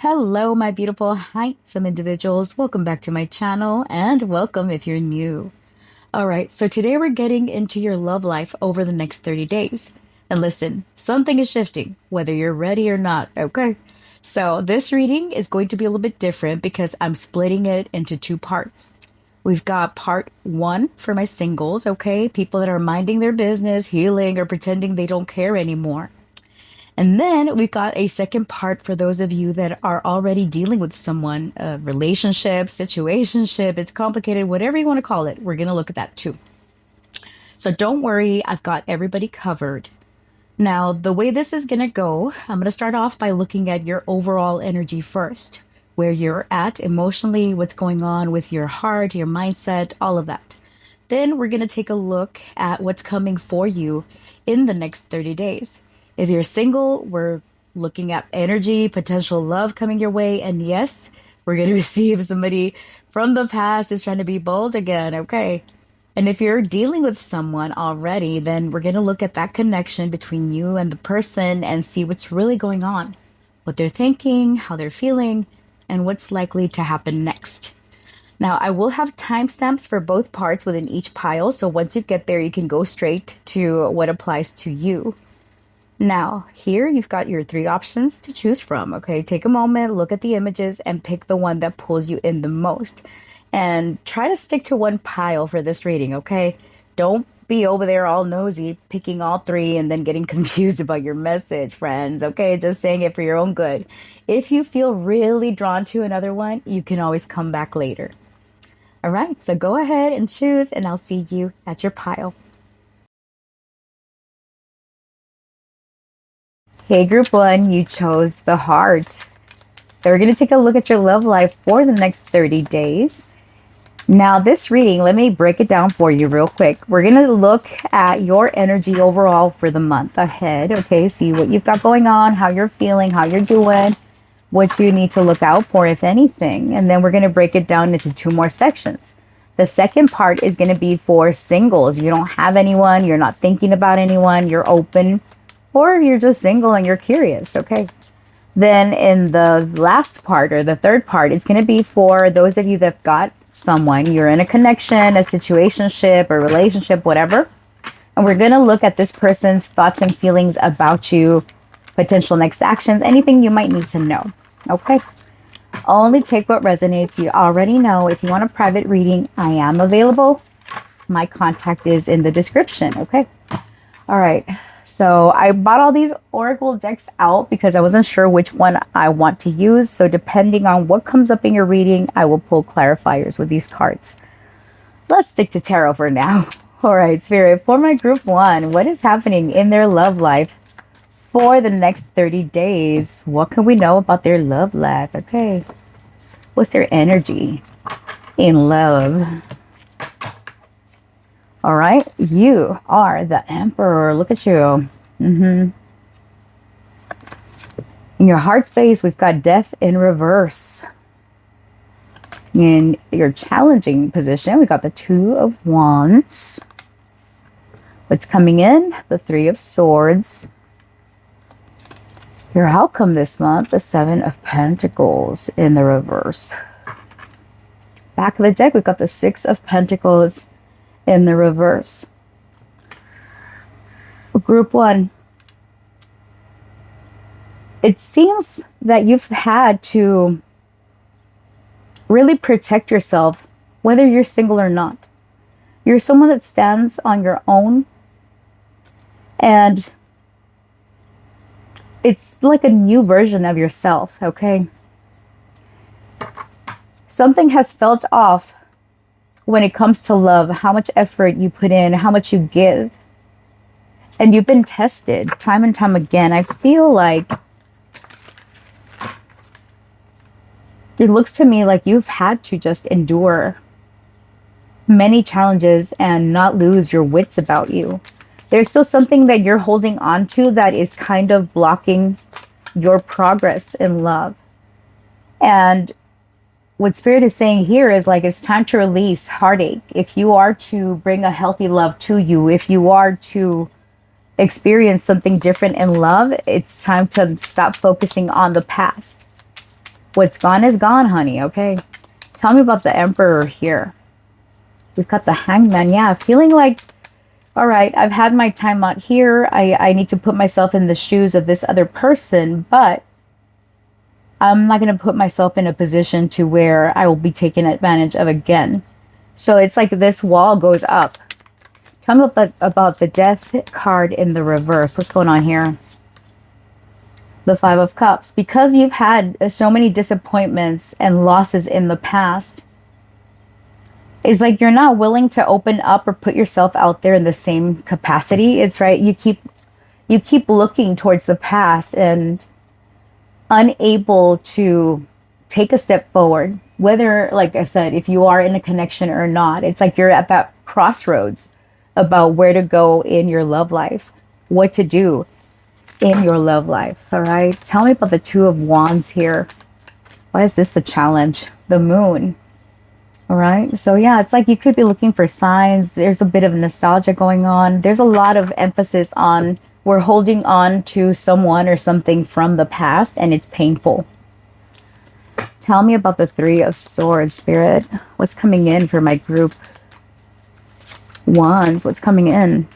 Hello, my beautiful, handsome individuals. Welcome back to my channel and welcome if you're new. All right, so today we're getting into your love life over the next 30 days. And listen, something is shifting, whether you're ready or not, okay? So this reading is going to be a little bit different because I'm splitting it into two parts. We've got part one for my singles, okay? People that are minding their business, healing, or pretending they don't care anymore. And then we've got a second part for those of you that are already dealing with someone, a relationship, situationship, it's complicated, whatever you want to call it. We're going to look at that too. So don't worry, I've got everybody covered. Now, the way this is going to go, I'm going to start off by looking at your overall energy first, where you're at emotionally, what's going on with your heart, your mindset, all of that. Then we're going to take a look at what's coming for you in the next 30 days. If you're single, we're looking at energy, potential love coming your way. And yes, we're going to receive somebody from the past is trying to be bold again. Okay. And if you're dealing with someone already, then we're going to look at that connection between you and the person and see what's really going on, what they're thinking, how they're feeling, and what's likely to happen next. Now, I will have timestamps for both parts within each pile. So once you get there, you can go straight to what applies to you. Now, here you've got your three options to choose from. Okay, take a moment, look at the images, and pick the one that pulls you in the most. And try to stick to one pile for this reading, okay? Don't be over there all nosy, picking all three and then getting confused about your message, friends, okay? Just saying it for your own good. If you feel really drawn to another one, you can always come back later. All right, so go ahead and choose, and I'll see you at your pile. Hey, group one, you chose the heart. So we're going to take a look at your love life for the next 30 days. Now, this reading, let me break it down for you real quick. We're going to look at your energy overall for the month ahead. Okay, see what you've got going on, how you're feeling, how you're doing, what you need to look out for, if anything. And then we're going to break it down into two more sections. The second part is going to be for singles. You don't have anyone, you're not thinking about anyone, you're open, or you're just single and you're curious, okay? Then in the last part, or the third part, it's going to be for those of you that got someone, you're in a connection, a situationship, a relationship, whatever. And we're going to look at this person's thoughts and feelings about you, potential next actions, anything you might need to know, okay? Only take what resonates. You already know. If you want a private reading, I am available. My contact is in the description, okay? All right. So I bought all these Oracle decks out because I wasn't sure which one I want to use. So depending on what comes up in your reading, I will pull clarifiers with these cards. Let's stick to tarot for now. All right, Spirit, for my group one, what is happening in their love life for the next 30 days? What can we know about their love life? Okay. What's their energy in love? All right, you are the Emperor. Look at you. In your heart space, we've got Death in reverse. In your challenging position, we got the Two of Wands. What's coming in? The Three of Swords. Your outcome this month, the Seven of Pentacles in the reverse. Back of the deck, we've got the Six of Pentacles in the reverse. Group one, it seems that you've had to really protect yourself, whether you're single or not. You're someone that stands on your own, and it's like a new version of yourself, okay? Something has felt off when it comes to love, how much effort you put in, how much you give. And you've been tested time and time again. I feel like it looks to me like you've had to just endure many challenges and not lose your wits about you. There's still something that you're holding on to that is kind of blocking your progress in love. And what Spirit is saying here is like it's time to release heartache. If you are to bring a healthy love to you, if you are to experience something different in love, it's time to stop focusing on the past. What's gone is gone, honey. Okay. Tell me about the Emperor here. We've got the Hangman. Yeah, feeling like, all right, I've had my time out here. I need to put myself in the shoes of this other person, but I'm not going to put myself in a position to where I will be taken advantage of again. So it's like this wall goes up. Tell me about the Death card in the reverse. What's going on here? The Five of Cups. Because you've had so many disappointments and losses in the past, it's like you're not willing to open up or put yourself out there in the same capacity. It's right. You keep looking towards the past and unable to take a step forward. Whether, like I said, if you are in a connection or not, it's like you're at that crossroads about where to go in your love life, what to do in your love life. All right. Tell me about the Two of Wands here. Why is this the challenge? The Moon. All right. So yeah, it's like you could be looking for signs. There's a bit of nostalgia going on. There's a lot of emphasis on we're holding on to someone or something from the past and it's painful. Tell me about the Three of Swords, Spirit. What's coming in for my group? Wands. What's coming in?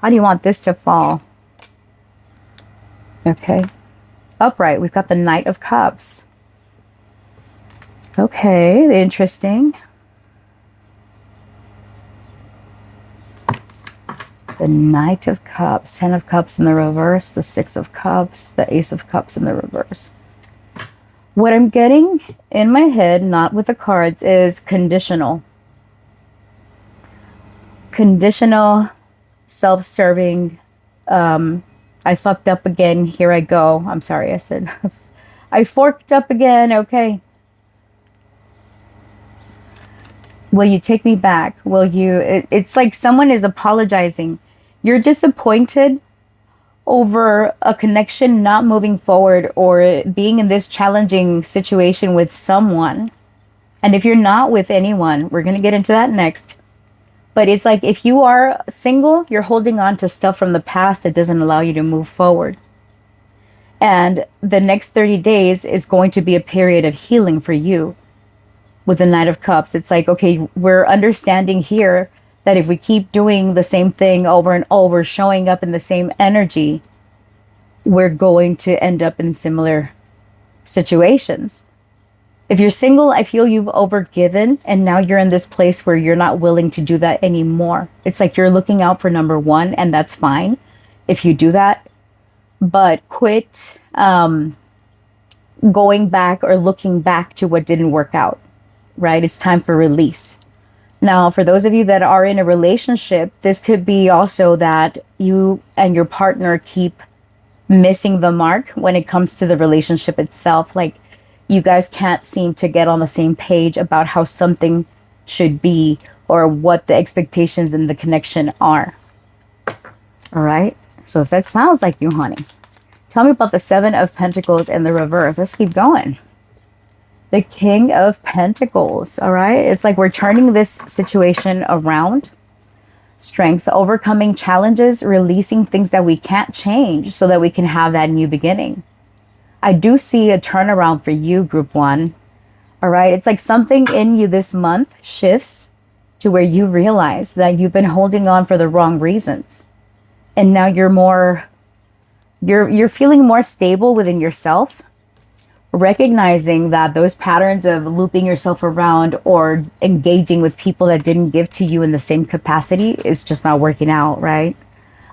How do you want this to fall? Okay. Upright. We've got the Knight of Cups. Okay, interesting. The Knight of Cups, Ten of Cups in the reverse, the Six of Cups, the Ace of Cups in the reverse. What I'm getting in my head, not with the cards, is conditional. Conditional, self-serving. I fucked up again. Here I go. I'm sorry, I said. I forked up again. Okay. Will you take me back? Will you? It's like someone is apologizing. You're disappointed over a connection not moving forward or being in this challenging situation with someone. And if you're not with anyone, we're going to get into that next. But it's like if you are single, you're holding on to stuff from the past that doesn't allow you to move forward. And the next 30 days is going to be a period of healing for you. With the Knight of Cups, it's like, okay, we're understanding here that if we keep doing the same thing over and over, showing up in the same energy, we're going to end up in similar situations. If you're single, I feel you've overgiven and now you're in this place where you're not willing to do that anymore. It's like you're looking out for number one, and that's fine if you do that. But quit going back or looking back to what didn't work out. Right? It's time for release. Now, for those of you that are in a relationship, this could be also that you and your partner keep missing the mark when it comes to the relationship itself. Like you guys can't seem to get on the same page about how something should be or what the expectations in the connection are. All right. So if that sounds like you, honey, tell me about the Seven of Pentacles in the reverse. Let's keep going. The King of Pentacles, all right? It's like we're turning this situation around. Strength, overcoming challenges, releasing things that we can't change so that we can have that new beginning. I do see a turnaround for you, Group 1, all right? It's like something in you this month shifts to where you realize that you've been holding on for the wrong reasons. And now you're feeling more stable within yourself. Recognizing that those patterns of looping yourself around or engaging with people that didn't give to you in the same capacity is just not working out, right?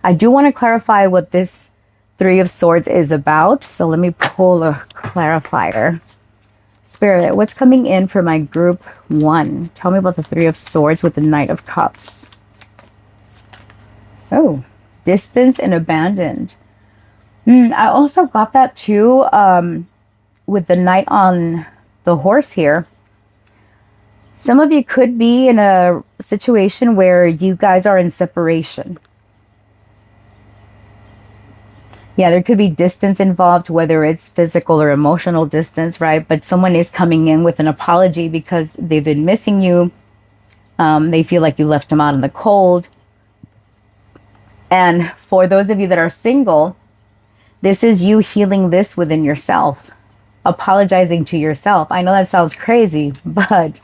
I do want to clarify what this Three of Swords is about. So let me pull a clarifier. Spirit, what's coming in for my Group 1? Tell me about the Three of Swords with the Knight of Cups. Oh, distance and abandoned. I also got that too. With the Knight on the horse here, some of you could be in a situation where you guys are in separation. Yeah, there could be distance involved, whether it's physical or emotional distance, right? But someone is coming in with an apology because they've been missing you. They feel like you left them out in the cold. And for those of you that are single, this is you healing this within yourself. apologizing to yourself. I know that sounds crazy, but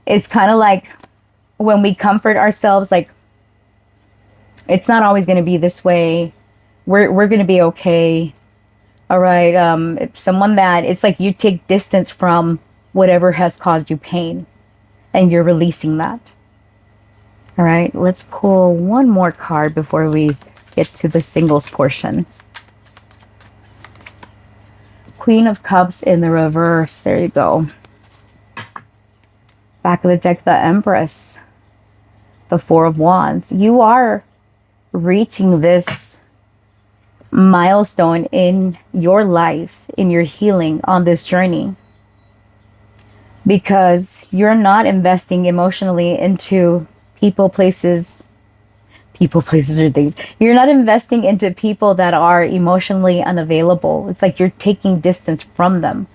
it's kind of like when we comfort ourselves, like, it's not always going to be this way. We're going to be okay. All right. It's someone that it's like you take distance from whatever has caused you pain and you're releasing that. All right. Let's pull one more card before we get to the singles portion. Queen of Cups in the reverse. There you go. Back of the deck, the Empress. The Four of Wands. You are reaching this milestone in your life, in your healing on this journey, because you're not investing emotionally into people, places or things. You're not investing into people that are emotionally unavailable. It's like you're taking distance from them.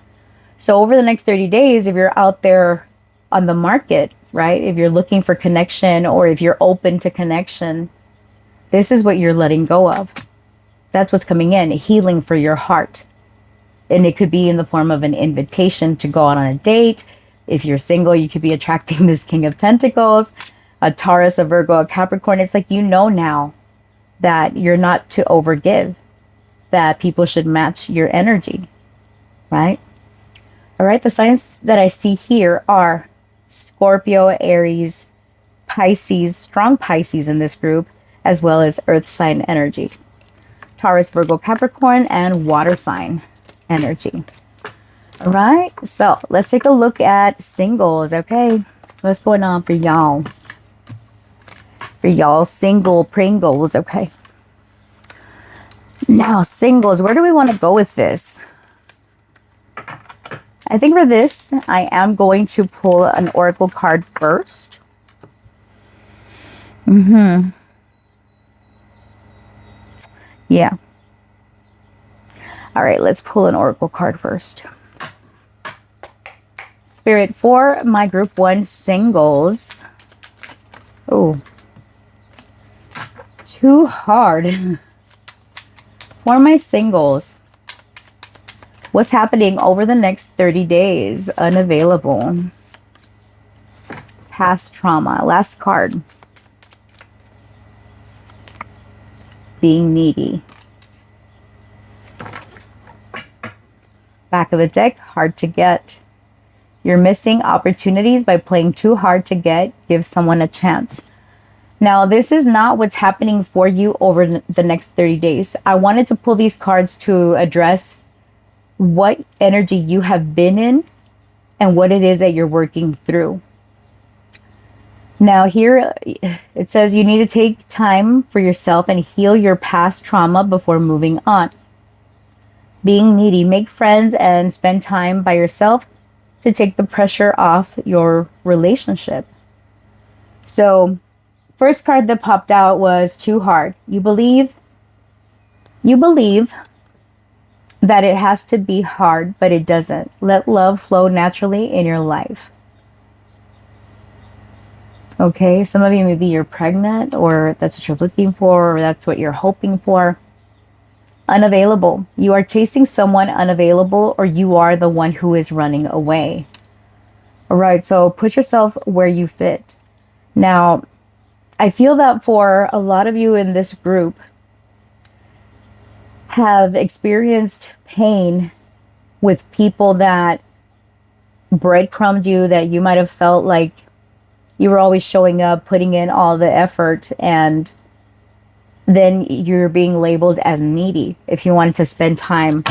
So over the next 30 days, if you're out there on the market, right? If you're looking for connection or if you're open to connection, this is what you're letting go of. That's what's coming in, healing for your heart. And it could be in the form of an invitation to go out on a date. If you're single, you could be attracting this King of Pentacles, a Taurus, a Virgo, a Capricorn. It's like you know now that you're not to overgive, that people should match your energy, right? All right, the signs that I see here are Scorpio, Aries, Pisces, strong Pisces in this group, as well as earth sign energy. Taurus, Virgo, Capricorn, and water sign energy. All right, so let's take a look at singles, okay? What's going on for y'all? For y'all single Pringles, okay? Now, singles, where do we want to go with this? I think for this, I am going to pull an oracle card first. Yeah. All right, let's pull an oracle card first. Spirit, for my group 1 singles. Oh, too hard. For my singles, what's happening over the next 30 days? Unavailable. Past trauma. Last card. Being needy. Back of the deck, hard to get. You're missing opportunities by playing too hard to get. Give someone a chance. Now, this is not what's happening for you over the next 30 days. I wanted to pull these cards to address what energy you have been in and what it is that you're working through. Now, here it says you need to take time for yourself and heal your past trauma before moving on. Being needy, make friends and spend time by yourself to take the pressure off your relationship. So, first card that popped out was too hard. You believe that it has to be hard, but it doesn't. Let love flow naturally in your life. Okay, some of you, maybe you're pregnant, or that's what you're looking for, or that's what you're hoping for. Unavailable. You are chasing someone unavailable, or you are the one who is running away. All right, so put yourself where you fit. Now, I feel that for a lot of you in this group have experienced pain with people that breadcrumbed you, that you might have felt like you were always showing up, putting in all the effort, and then you're being labeled as needy if you wanted to spend time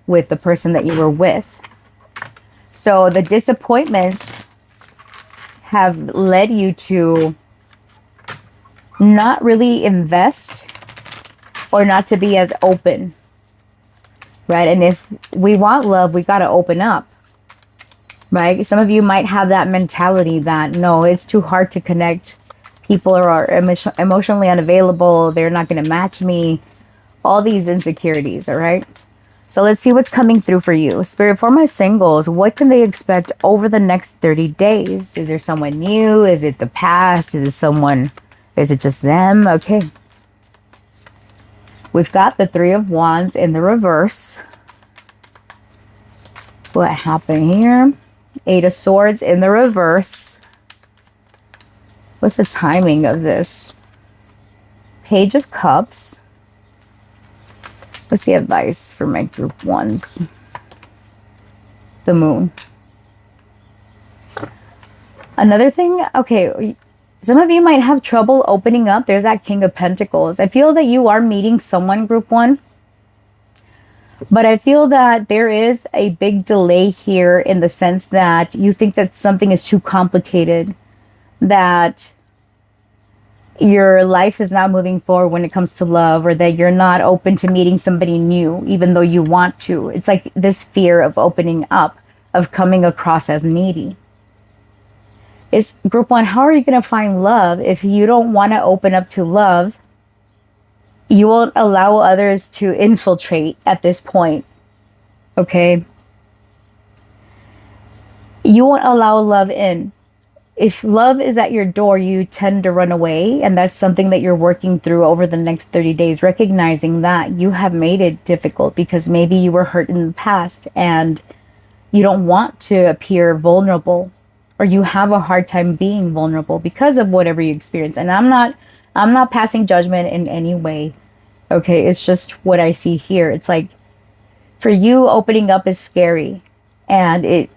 with the person that you were with. So the disappointments have led you to not really invest or not to be as open, right? And if we want love, we got to open up, right? Some of you might have that mentality that, no, it's too hard to connect. People are emotionally unavailable. They're not going to match me. All these insecurities, all right? So let's see what's coming through for you. Spirit, for my singles, what can they expect over the next 30 days? Is there someone new? Is it the past? Is it just them? Okay. We've got the Three of Wands in the reverse. What happened here? Eight of Swords in the reverse. What's the timing of this? Page of Cups. What's the advice for my group ones? The Moon. Another thing, okay, some of you might have trouble opening up. There's that King of Pentacles. I feel that you are meeting someone, group one. But I feel that there is a big delay here in the sense that you think that something is too complicated, that your life is not moving forward when it comes to love, or that you're not open to meeting somebody new, even though you want to. It's like this fear of opening up, of coming across as needy. Is group one, how are you going to find love if you don't want to open up to love? You won't allow others to infiltrate at this point, okay? You won't allow love in. If love is at your door, you tend to run away, and that's something that you're working through over the next 30 days, recognizing that you have made it difficult because maybe you were hurt in the past and you don't want to appear vulnerable, or you have a hard time being vulnerable because of whatever you experience. And I'm not passing judgment in any way. Okay, it's just what I see here. It's like for you, opening up is scary. And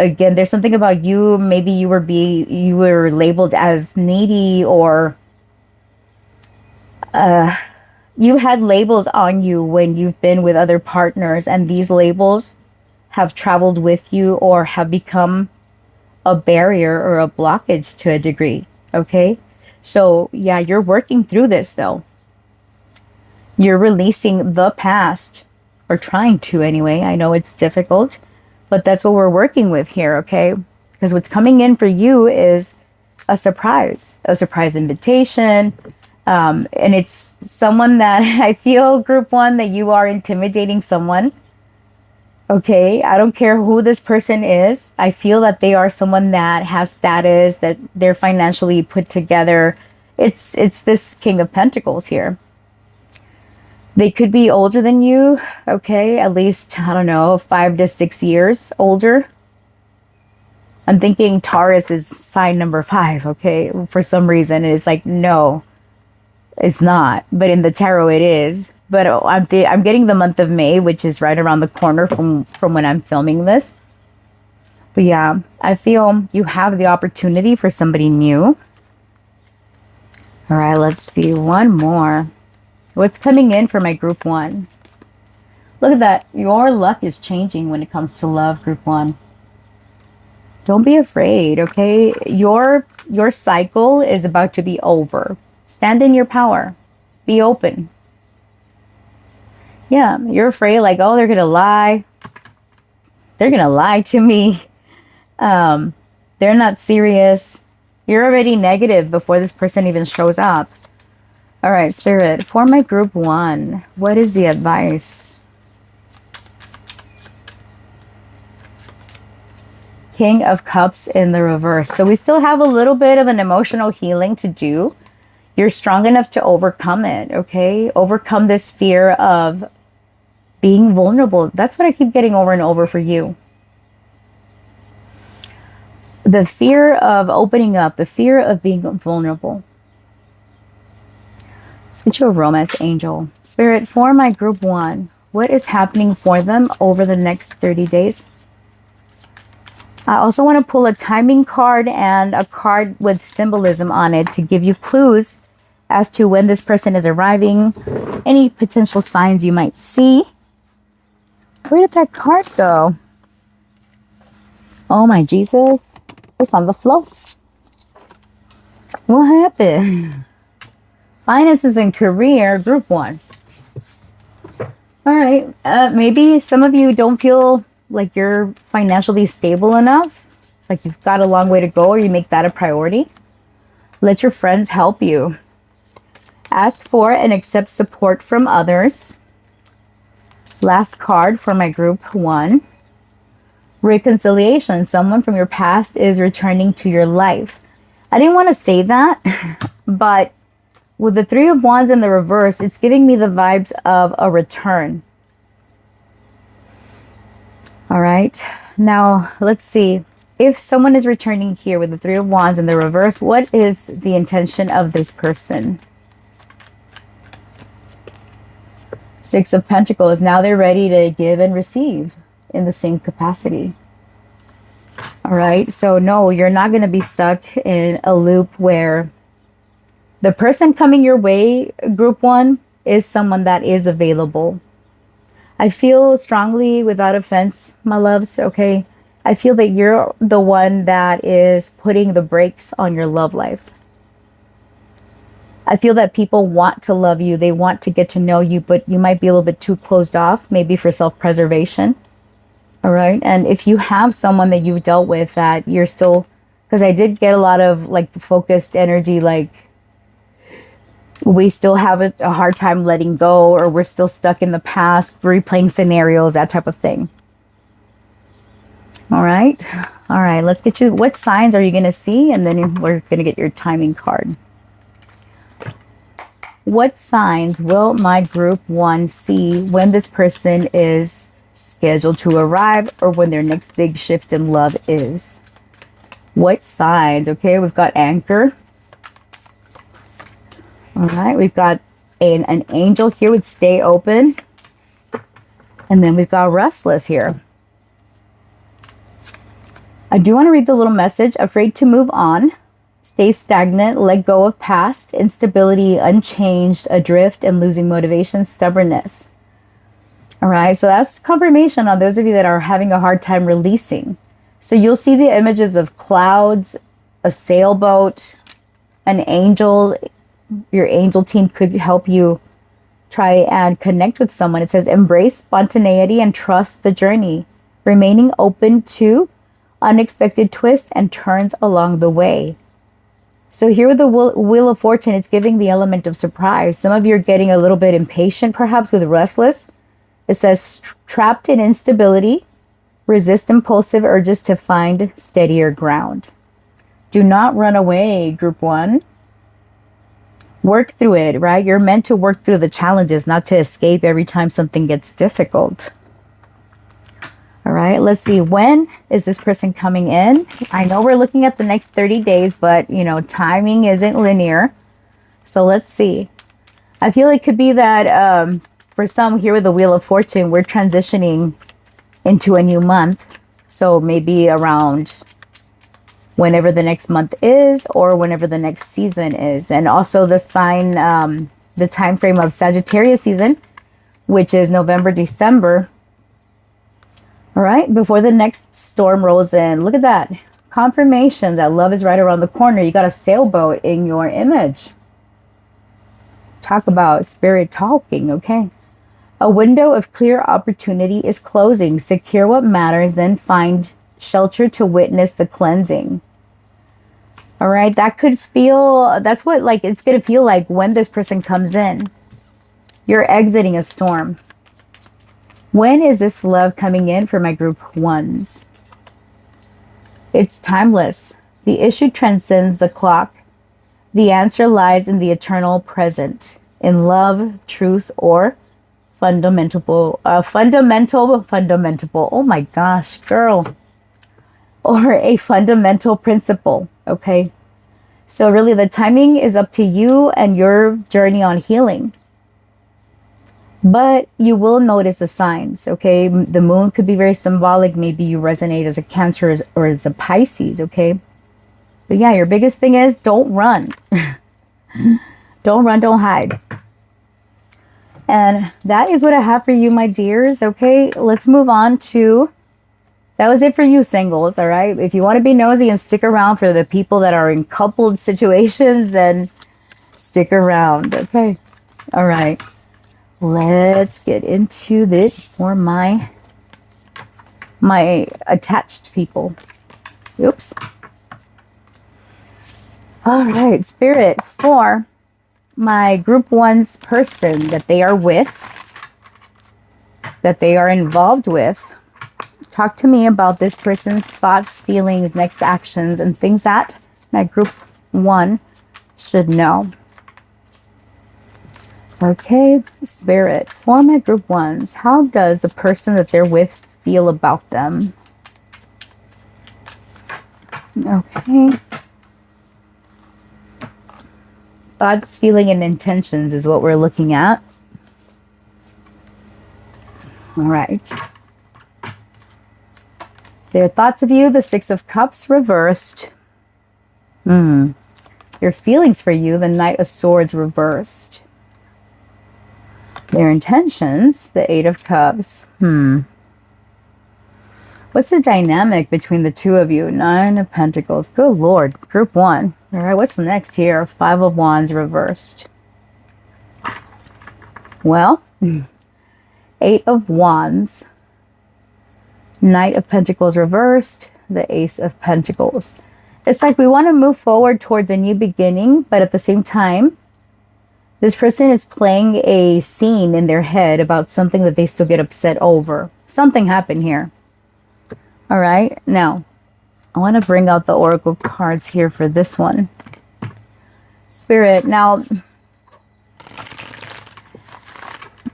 again, there's something about you, maybe you were labeled as needy, or you had labels on you when you've been with other partners, and these labels have traveled with you or have become a barrier or a blockage to a degree. Okay, so yeah, you're working through this though. You're releasing the past, or trying to anyway. I know it's difficult, but that's what we're working with here, okay? Because what's coming in for you is a surprise invitation. And it's someone that I feel, group one, that you are intimidating someone. Okay, I don't care who this person is. I feel that they are someone that has status, that they're financially put together. It's this King of Pentacles here. They could be older than you, okay? At least, I don't know, 5 to 6 years older. I'm thinking Taurus is sign number 5, okay? For some reason, it's like, no, it's not. But in the tarot, it is. But I'm getting the month of May, which is right around the corner from when I'm filming this. But yeah, I feel you have the opportunity for somebody new. All right, let's see one more. What's coming in for my group one? Look at that. Your luck is changing when it comes to love, group one. Don't be afraid, okay? Your cycle is about to be over. Stand in your power. Be open. Yeah, you're afraid like, oh, they're going to lie. They're going to lie to me. They're not serious. You're already negative before this person even shows up. All right, Spirit, for my group one, what is the advice? King of Cups in the reverse. So we still have a little bit of an emotional healing to do. You're strong enough to overcome it, okay? Overcome this fear of being vulnerable. That's what I keep getting over and over for you. The fear of opening up, the fear of being vulnerable. Let's get you a romance angel. Spirit, for my group one, what is happening for them over the next 30 days? I also want to pull a timing card and a card with symbolism on it to give you clues as to when this person is arriving, any potential signs you might see. Where did that card go? Oh my Jesus, it's on the floor. What happened? Finances and career, group one. All right, maybe some of you don't feel like you're financially stable enough, like you've got a long way to go, or you make that a priority. Let your friends help you. Ask for and accept support from others. Last card for my group one. Reconciliation. Someone from your past is returning to your life. I didn't want to say that, but with the Three of Wands in the reverse, it's giving me the vibes of a return. All right. Now, let's see. If someone is returning here with the Three of Wands in the reverse, what is the intention of this person? Six of Pentacles. Now they're ready to give and receive in the same capacity. All right. So no, you're not going to be stuck in a loop where the person coming your way, group one, is someone that is available. I feel strongly, without offense, my loves, okay? I feel that you're the one that is putting the brakes on your love life. I feel that people want to love you. They want to get to know you, but you might be a little bit too closed off, maybe for self-preservation. All right. And if you have someone that you've dealt with that you're still, because I did get a lot of like focused energy, like we still have a hard time letting go, or we're still stuck in the past, replaying scenarios, that type of thing. All right. All right. Let's get you. What signs are you going to see? And then we're going to get your timing card. What signs will my group one see when this person is scheduled to arrive, or when their next big shift in love is? What signs? Okay, we've got anchor. All right, we've got an angel here with stay open. And then we've got restless here. I do want to read the little message. Afraid to move on. Stay stagnant, let go of past, instability, unchanged, adrift, and losing motivation, stubbornness. All right, so that's confirmation on those of you that are having a hard time releasing. So you'll see the images of clouds, a sailboat, an angel. Your angel team could help you try and connect with someone. It says, embrace spontaneity and trust the journey, remaining open to unexpected twists and turns along the way. So here with the Wheel of Fortune, it's giving the element of surprise. Some of you are getting a little bit impatient, perhaps with restless. It says, trapped in instability, resist impulsive urges to find steadier ground. Do not run away, group one. Work through it, right? You're meant to work through the challenges, not to escape every time something gets difficult. All right, let's see. When is this person coming in? I know we're looking at the next 30 days, but, you know, timing isn't linear. So let's see. I feel it could be that for some here with the Wheel of Fortune, we're transitioning into a new month. So maybe around whenever the next month is, or whenever the next season is. And also the sign, the time frame of Sagittarius season, which is November, December. All right, before the next storm rolls in. Look at that. Confirmation that love is right around the corner. You got a sailboat in your image. Talk about spirit talking, okay? A window of clear opportunity is closing. Secure what matters, then find shelter to witness the cleansing. All right, that could feel, that's what like it's going to feel like when this person comes in. You're exiting a storm. When is this love coming in for my group ones? It's timeless. The issue transcends the clock. The answer lies in the eternal present, in love, truth, or fundamental. Oh my gosh, girl. Or a fundamental principle, okay? So really the timing is up to you and your journey on healing. But you will notice the signs, okay? The moon could be very symbolic. Maybe you resonate as a Cancer or as a Pisces, okay? But yeah, your biggest thing is don't run. Don't run, don't hide. And that is what I have for you, my dears, okay? Let's move on to, that was it for you singles, all right? If you want to be nosy and stick around for the people that are in coupled situations, then stick around, okay? All right. Let's get into this for my attached people. Oops. All right, Spirit, for my group one's person that they are with, that they are involved with, talk to me about this person's thoughts, feelings, next actions, and things that my group one should know. Okay, Spirit, for my group ones, how does the person that they're with feel about them? Okay. Thoughts, feeling, and intentions is what we're looking at. All right. Their thoughts of you, the Six of Cups reversed. Your feelings for you, the Knight of Swords reversed. Their intentions, the Eight of Cups. What's the dynamic between the two of you? Nine of Pentacles. Good Lord. Group 1. All right, what's next here? Five of Wands reversed. Well, Eight of Wands. Knight of Pentacles reversed. The Ace of Pentacles. It's like we want to move forward towards a new beginning, but at the same time, this person is playing a scene in their head about something that they still get upset over. Something happened here. All right, now, I want to bring out the Oracle cards here for this one. Spirit, now,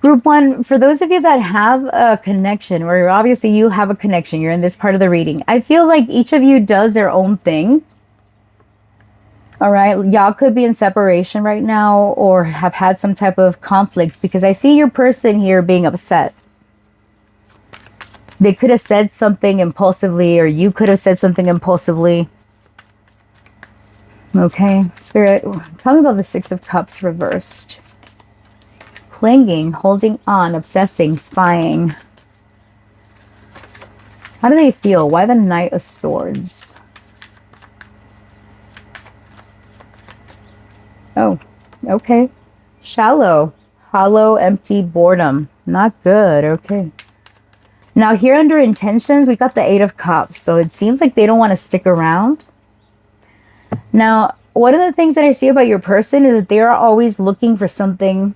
Group 1, for those of you that have a connection, or obviously you have a connection, you're in this part of the reading. I feel like each of you does their own thing. All right, y'all could be in separation right now or have had some type of conflict, because I see your person here being upset. They could have said something impulsively, or you could have said something impulsively. Okay, Spirit, tell me about the Six of Cups reversed. Clinging, holding on, obsessing, spying. How do they feel? Why the Knight of Swords? Oh, okay. Shallow, hollow, empty, boredom. Not good. Okay. Now here under intentions, we got the Eight of Cups. So it seems like they don't want to stick around. Now, one of the things that I see about your person is that they are always looking for something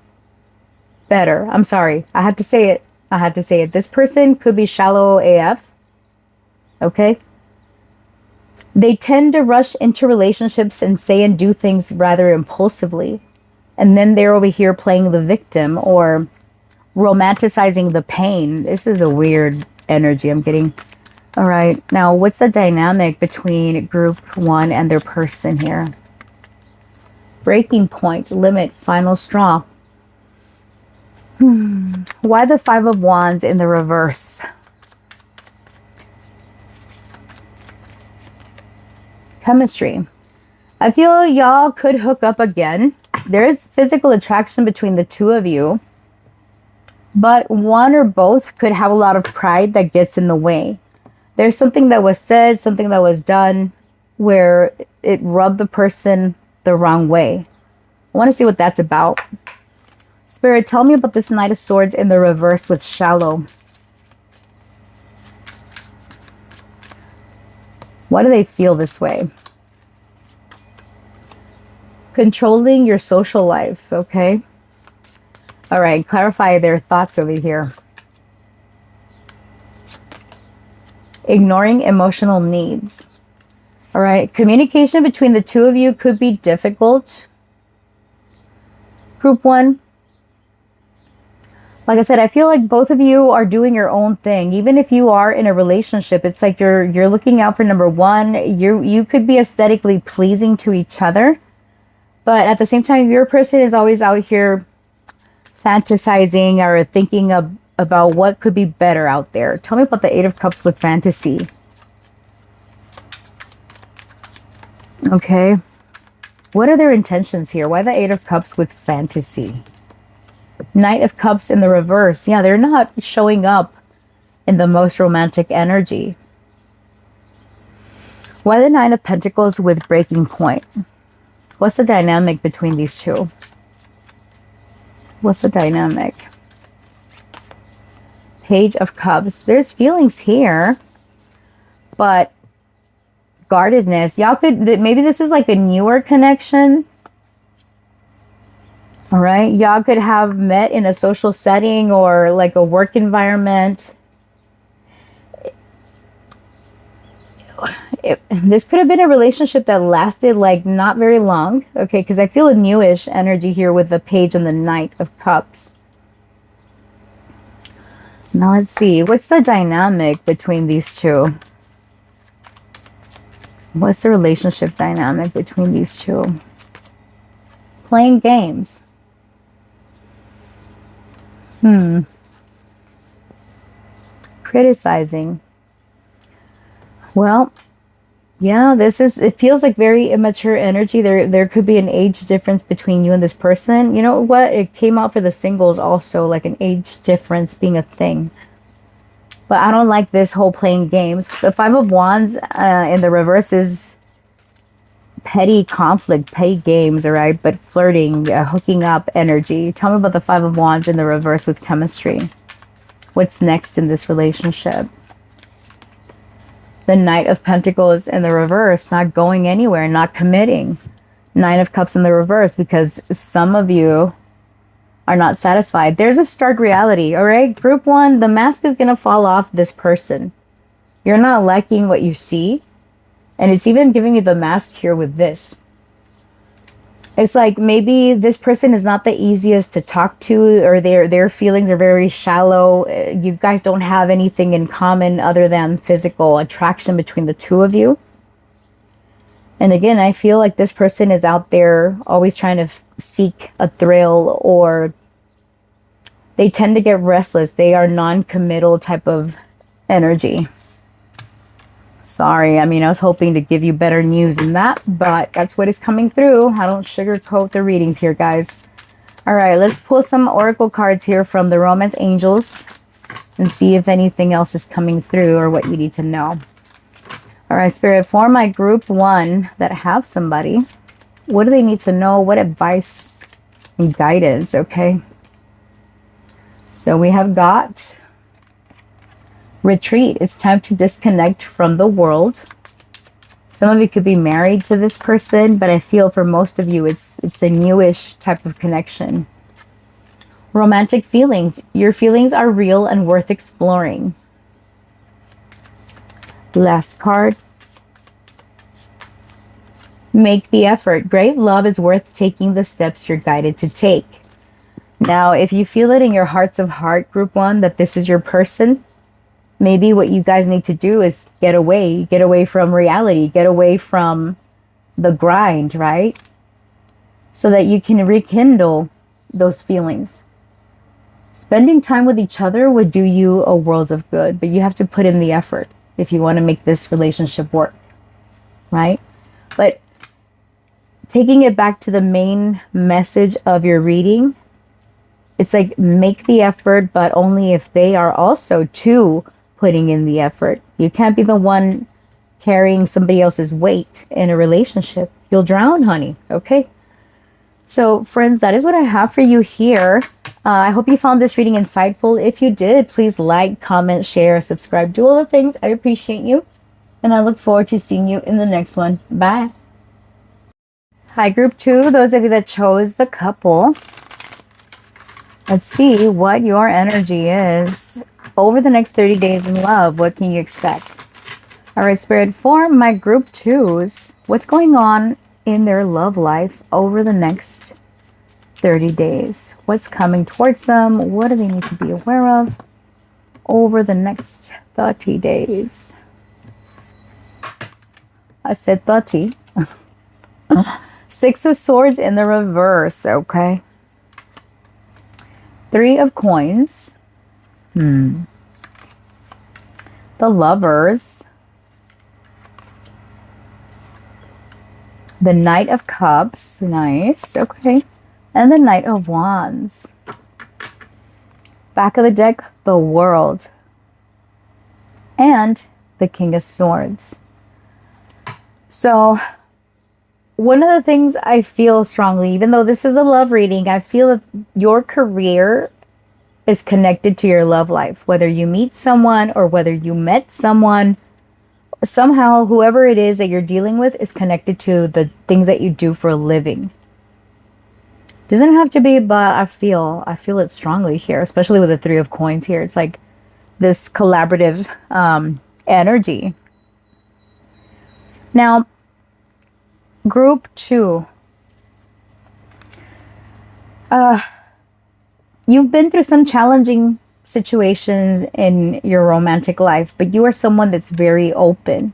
better. I'm sorry. I had to say it. I had to say it. This person could be shallow AF. Okay. They tend to rush into relationships and say and do things rather impulsively. And then they're over here playing the victim or romanticizing the pain. This is a weird energy I'm getting. All right. Now, what's the dynamic between Group 1 and their person here? Breaking point, limit, final straw. Why the Five of Wands in the reverse? Chemistry. I feel y'all could hook up again. There is physical attraction between the two of you, but one or both could have a lot of pride that gets in the way. There's something that was said, something that was done where it rubbed the person the wrong way. I want to see what that's about. Spirit, tell me about this Knight of Swords in the reverse with shallow. Why do they feel this way? Controlling your social life, okay? All right, clarify their thoughts over here. Ignoring emotional needs. All right, communication between the two of you could be difficult. Group 1. Like I said, I feel like both of you are doing your own thing. Even if you are in a relationship, it's like you're looking out for number one. You could be aesthetically pleasing to each other, but at the same time, your person is always out here fantasizing or thinking about what could be better out there. Tell me about the Eight of Cups with fantasy. Okay. What are their intentions here? Why the Eight of Cups with fantasy? Knight of Cups in the reverse. Yeah, they're not showing up in the most romantic energy. Why the Nine of Pentacles with breaking point? What's the dynamic between these two? What's the dynamic? Page of Cups. There's feelings here, but guardedness. Y'all could, maybe this is like a newer connection. All right. Y'all could have met in a social setting or like a work environment. This could have been a relationship that lasted like not very long. Okay. Because I feel a newish energy here with the Page and the Knight of Cups. Now let's see. What's the dynamic between these two? What's the relationship dynamic between these two? Playing games. Criticizing. Well, yeah, it feels like very immature energy. There could be an age difference between you and this person. You know what? It came out for the singles also, like an age difference being a thing. But I don't like this whole playing games. The Five of Wands in the reverse is petty conflict, petty games, all right? But flirting, hooking up energy. Tell me about the Five of Wands in the reverse with chemistry. What's next in this relationship? The Knight of Pentacles in the reverse, not going anywhere, not committing. Nine of Cups in the reverse, because some of you are not satisfied. There's a stark reality, all right? Group one, the mask is going to fall off this person. You're not liking what you see. And it's even giving you the mask here with this. It's like maybe this person is not the easiest to talk to, or their feelings are very shallow. You guys don't have anything in common other than physical attraction between the two of you. And again, I feel like this person is out there always trying to seek a thrill, or they tend to get restless. They are non-committal type of energy. Sorry, I mean, I was hoping to give you better news than that, but that's what is coming through. I don't sugarcoat the readings here, guys. All right, let's pull some oracle cards here from the Romance Angels and see if anything else is coming through or what you need to know. All right, Spirit, for my group one that have somebody, what do they need to know? What advice and guidance, okay? So we have got retreat. It's time to disconnect from the world. Some of you could be married to this person, but I feel for most of you, it's a newish type of connection. Romantic feelings. Your feelings are real and worth exploring. Last card. Make the effort. Great love is worth taking the steps you're guided to take. Now, if you feel it in your hearts of heart, group one, that this is your person, maybe what you guys need to do is get away from reality, get away from the grind, right? So that you can rekindle those feelings. Spending time with each other would do you a world of good, but you have to put in the effort if you want to make this relationship work, right? But taking it back to the main message of your reading, it's like make the effort, but only if they are also too putting in the effort. You can't be the one carrying somebody else's weight in a relationship. You'll drown, honey. Okay. So friends, that is what I have for you here. I hope you found this reading insightful. If you did, please like, comment, share, subscribe, do all the things. I appreciate you. And I look forward to seeing you in the next one. Bye. Hi, group two, those of you that chose the couple. Let's see what your energy is over the next 30 days in love. What can you expect? All right, Spirit, for my group twos, what's going on in their love life over the next 30 days? What's coming towards them? What do they need to be aware of over the next 30 days? I said 30. Six of Swords in the reverse, okay? Three of Coins. The Lovers. The Knight of Cups. Nice. Okay. And the Knight of Wands. Back of the deck, the World. And the King of Swords. So, one of the things I feel strongly, even though this is a love reading, I feel that your career is connected to your love life. Whether you meet someone or whether you met someone, somehow whoever it is that you're dealing with is connected to the things that you do for a living. Doesn't have to be, but I feel it strongly here, especially with the Three of Coins here. It's like this collaborative energy. Now, group two. You've been through some challenging situations in your romantic life, but you are someone that's very open.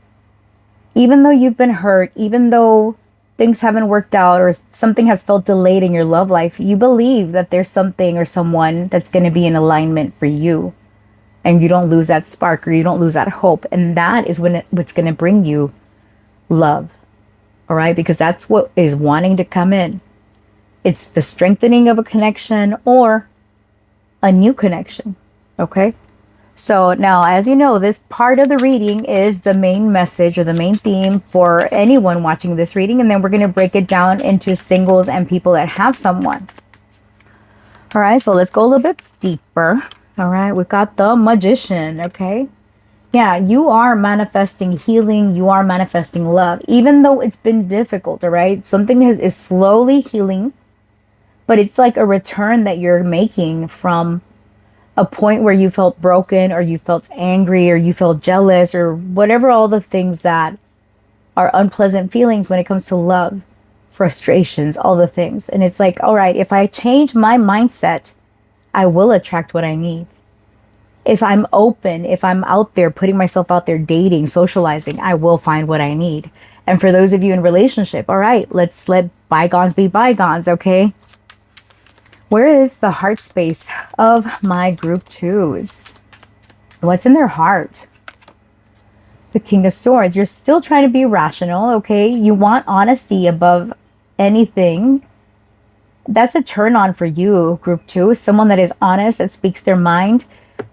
Even though you've been hurt, even though things haven't worked out or something has felt delayed in your love life, you believe that there's something or someone that's going to be in alignment for you. And you don't lose that spark or you don't lose that hope. And that is what's going to bring you love. All right. Because that's what is wanting to come in. It's the strengthening of a connection or a new connection. Okay. So now, as you know, this part of the reading is the main message or the main theme for anyone watching this reading. And then we're going to break it down into singles and people that have someone. All right. So let's go a little bit deeper. All right. We've got the Magician. Okay. Yeah, you are manifesting healing. You are manifesting love, even though it's been difficult. All right. Something is slowly healing, but it's like a return that you're making from a point where you felt broken or you felt angry or you felt jealous or whatever, all the things that are unpleasant feelings when it comes to love, frustrations, all the things. And it's like, all right, if I change my mindset, I will attract what I need. If I'm open, if I'm out there, putting myself out there, dating, socializing, I will find what I need. And for those of you in relationship, all right, let's let bygones be bygones, okay? Where is the heart space of my group twos? What's in their heart? The King of Swords. You're still trying to be rational, okay? You want honesty above anything. That's a turn on for you, group two. Someone that is honest, that speaks their mind,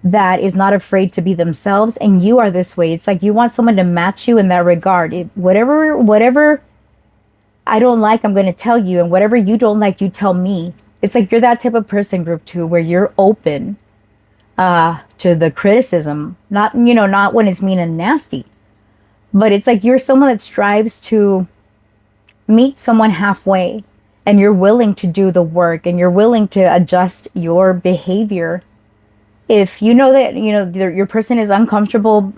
that is not afraid to be themselves. And you are this way. It's like you want someone to match you in that regard. Whatever I don't like, I'm going to tell you. And whatever you don't like, you tell me. It's like you're that type of person, group two, where you're open to the criticism. Not when it's mean and nasty. But it's like you're someone that strives to meet someone halfway. And you're willing to do the work. And you're willing to adjust your behavior. If you know that, your person is uncomfortable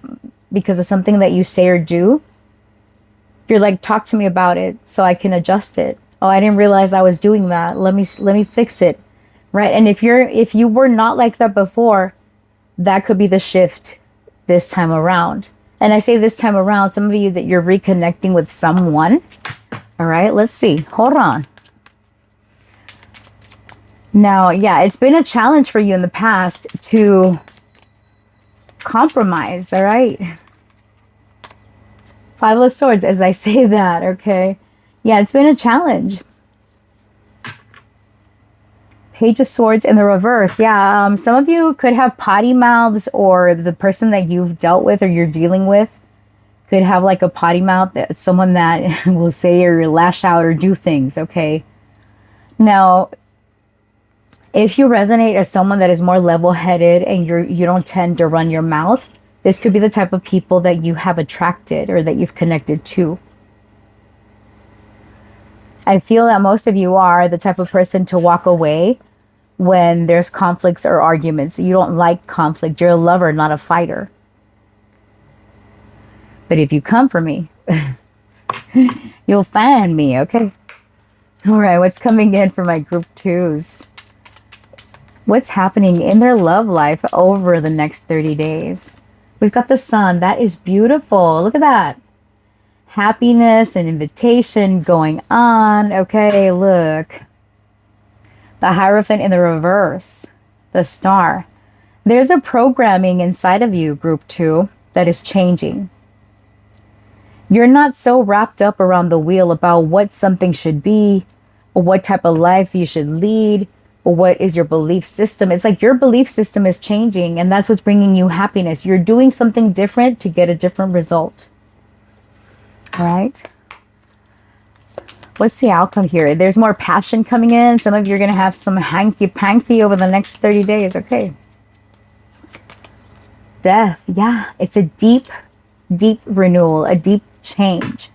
because of something that you say or do, you're like, talk to me about it so I can adjust it. Oh, I didn't realize I was doing that. Let me fix it. Right. And if you were not like that before, that could be the shift this time around. And I say this time around, some of you that you're reconnecting with someone. All right, let's see. Hold on. Now, yeah, it's been a challenge for you in the past to compromise. All right. Five of Swords, as I say that. Okay. Yeah, it's been a challenge. Page of Swords in the reverse. Yeah, some of you could have potty mouths, or the person that you've dealt with or you're dealing with could have like a potty mouth. That's someone that will say or lash out or do things, okay? Now, if you resonate as someone that is more level-headed and you don't tend to run your mouth, this could be the type of people that you have attracted or that you've connected to. I feel that most of you are the type of person to walk away when there's conflicts or arguments. You don't like conflict. You're a lover, not a fighter. But if you come for me, you'll find me, okay? All right, what's coming in for my group twos? What's happening in their love life over the next 30 days? We've got the Sun. That is beautiful. Look at that. Happiness and invitation going on. Okay, look. The Hierophant in the reverse. The Star. There's a programming inside of you, group two, that is changing. You're not so wrapped up around the wheel about what something should be, or what type of life you should lead, or what is your belief system. It's like your belief system is changing, and that's what's bringing you happiness. You're doing something different to get a different result. All right. What's the outcome here? There's more passion coming in. Some of you are going to have some hanky-panky over the next 30 days. Okay. Death. Yeah. It's a deep, deep renewal, a deep change.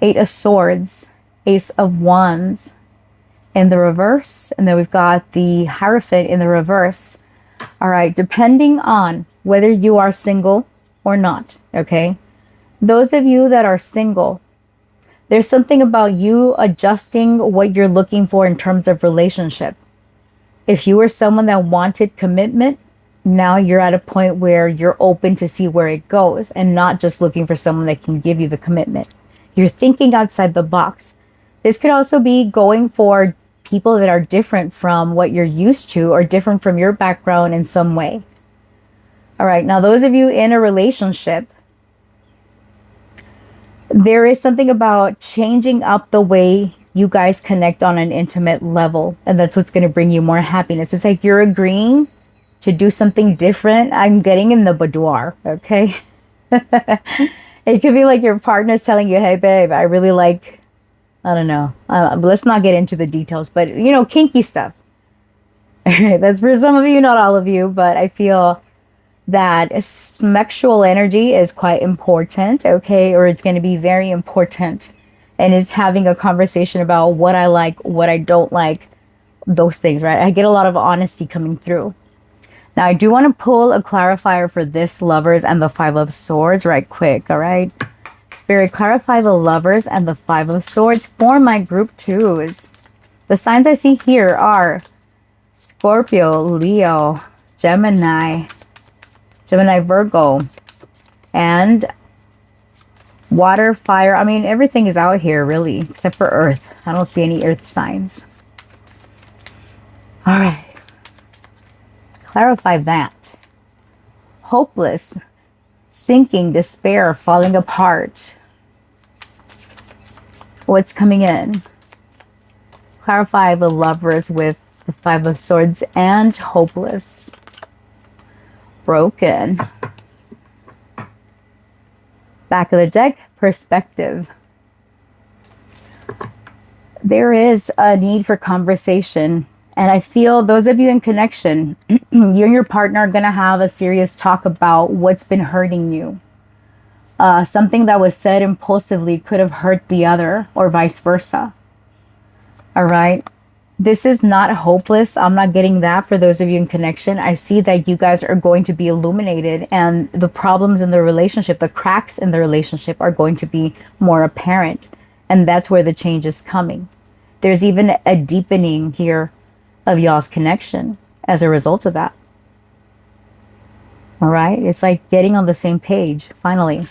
Eight of Swords, Ace of Wands in the reverse. And then we've got the Hierophant in the reverse. All right. Depending on whether you are single or not. Okay. Those of you that are single, there's something about you adjusting what you're looking for in terms of relationship. If you were someone that wanted commitment, now you're at a point where you're open to see where it goes and not just looking for someone that can give you the commitment. You're thinking outside the box. This could also be going for people that are different from what you're used to or different from your background in some way. All right, now those of you in a relationship, there is something about changing up the way you guys connect on an intimate level, and that's what's going to bring you more happiness. It's like you're agreeing to do something different. I'm getting in the boudoir, okay? It could be like your partner's telling you, hey, babe, I really like, I don't know. Let's not get into the details, but, you know, kinky stuff. All right, that's for some of you, not all of you, but I feel that sexual energy is quite important, okay? Or it's going to be very important. And it's having a conversation about what I like, what I don't like, those things, right? I get a lot of honesty coming through. Now, I do want to pull a clarifier for this Lovers and the Five of Swords right quick, all right? Spirit, clarify the Lovers and the Five of Swords for my group twos. The signs I see here are Scorpio, Leo, Gemini, Virgo, and water, fire. I mean, everything is out here, really, except for Earth. I don't see any Earth signs. All right. Clarify that. Hopeless, sinking, despair, falling apart. What's coming in? Clarify the Lovers with the Five of Swords and hopeless. Broken. Back of the deck, perspective. There is a need for conversation. And I feel those of you in connection, you and your partner are going to have a serious talk about what's been hurting you. Something that was said impulsively could have hurt the other or vice versa. All right. This is not hopeless. I'm not getting that for those of you in connection. I see that you guys are going to be illuminated and the problems in the relationship, the cracks in the relationship are going to be more apparent. And that's where the change is coming. There's even a deepening here of y'all's connection as a result of that. All right. It's like getting on the same page finally.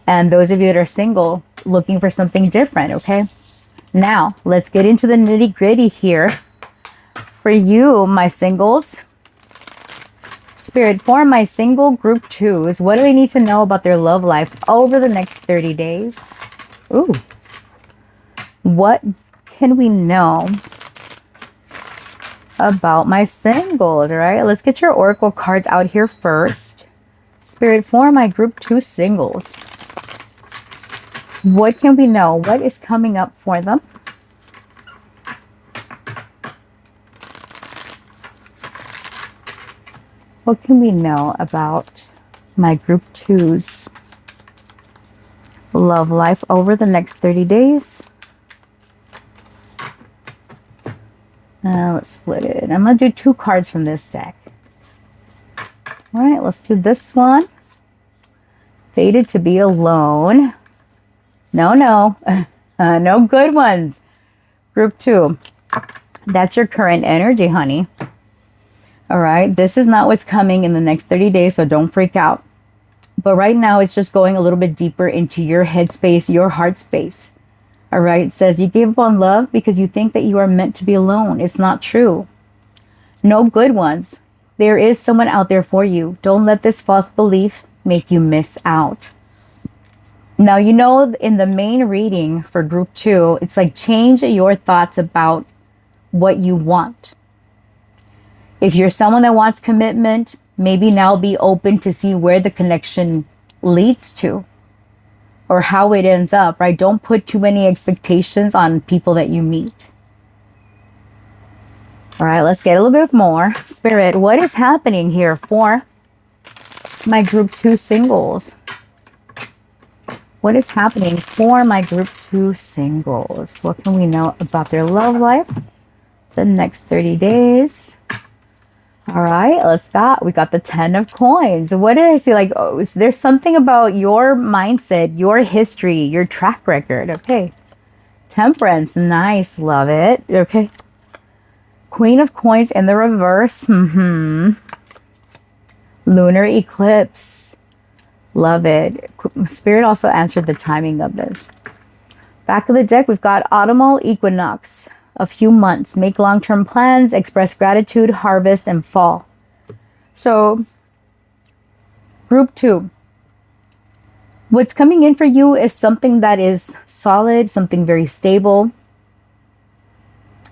And those of you that are single, looking for something different. Okay. Now let's get into the nitty gritty here. For you, my singles, Spirit, for my single group twos, what do I need to know about their love life over the next 30 days? Ooh. What can we know about my singles? All right, let's get your oracle cards out here first. Spirit, for my group two singles, what can we know? What is coming up for them? What can we know about my group twos love life over the next 30 days? Let's split it. I'm going to do 2 cards from this deck. All right, let's do this one. Fated to be alone. No, no good ones. Group 2. That's your current energy, honey. All right, this is not what's coming in the next 30 days, so don't freak out. But right now, it's just going a little bit deeper into your head space, your heart space. All right, it says you gave up on love because you think that you are meant to be alone. It's not true. No good ones. There is someone out there for you. Don't let this false belief make you miss out. Now, you know, in the main reading for group 2, it's like change your thoughts about what you want. If you're someone that wants commitment, maybe now be open to see where the connection leads to or how it ends up, right? Don't put too many expectations on people that you meet. All right, let's get a little bit more. Spirit, what is happening here for my group 2 singles? What is happening for my group 2 singles? What can we know about their love life the next 30 days? All right, we got the 10 of coins. What did I see? Like, oh, there's something about your mindset, your history, your track record. Okay. Temperance, nice, love it. Okay. Queen of Coins in the reverse. Lunar eclipse. Love it. Spirit also answered the timing of this. Back of the deck, we've got autumnal equinox. A few months. Make long-term plans. Express gratitude. Harvest and fall. So, group 2. What's coming in for you is something that is solid, something very stable.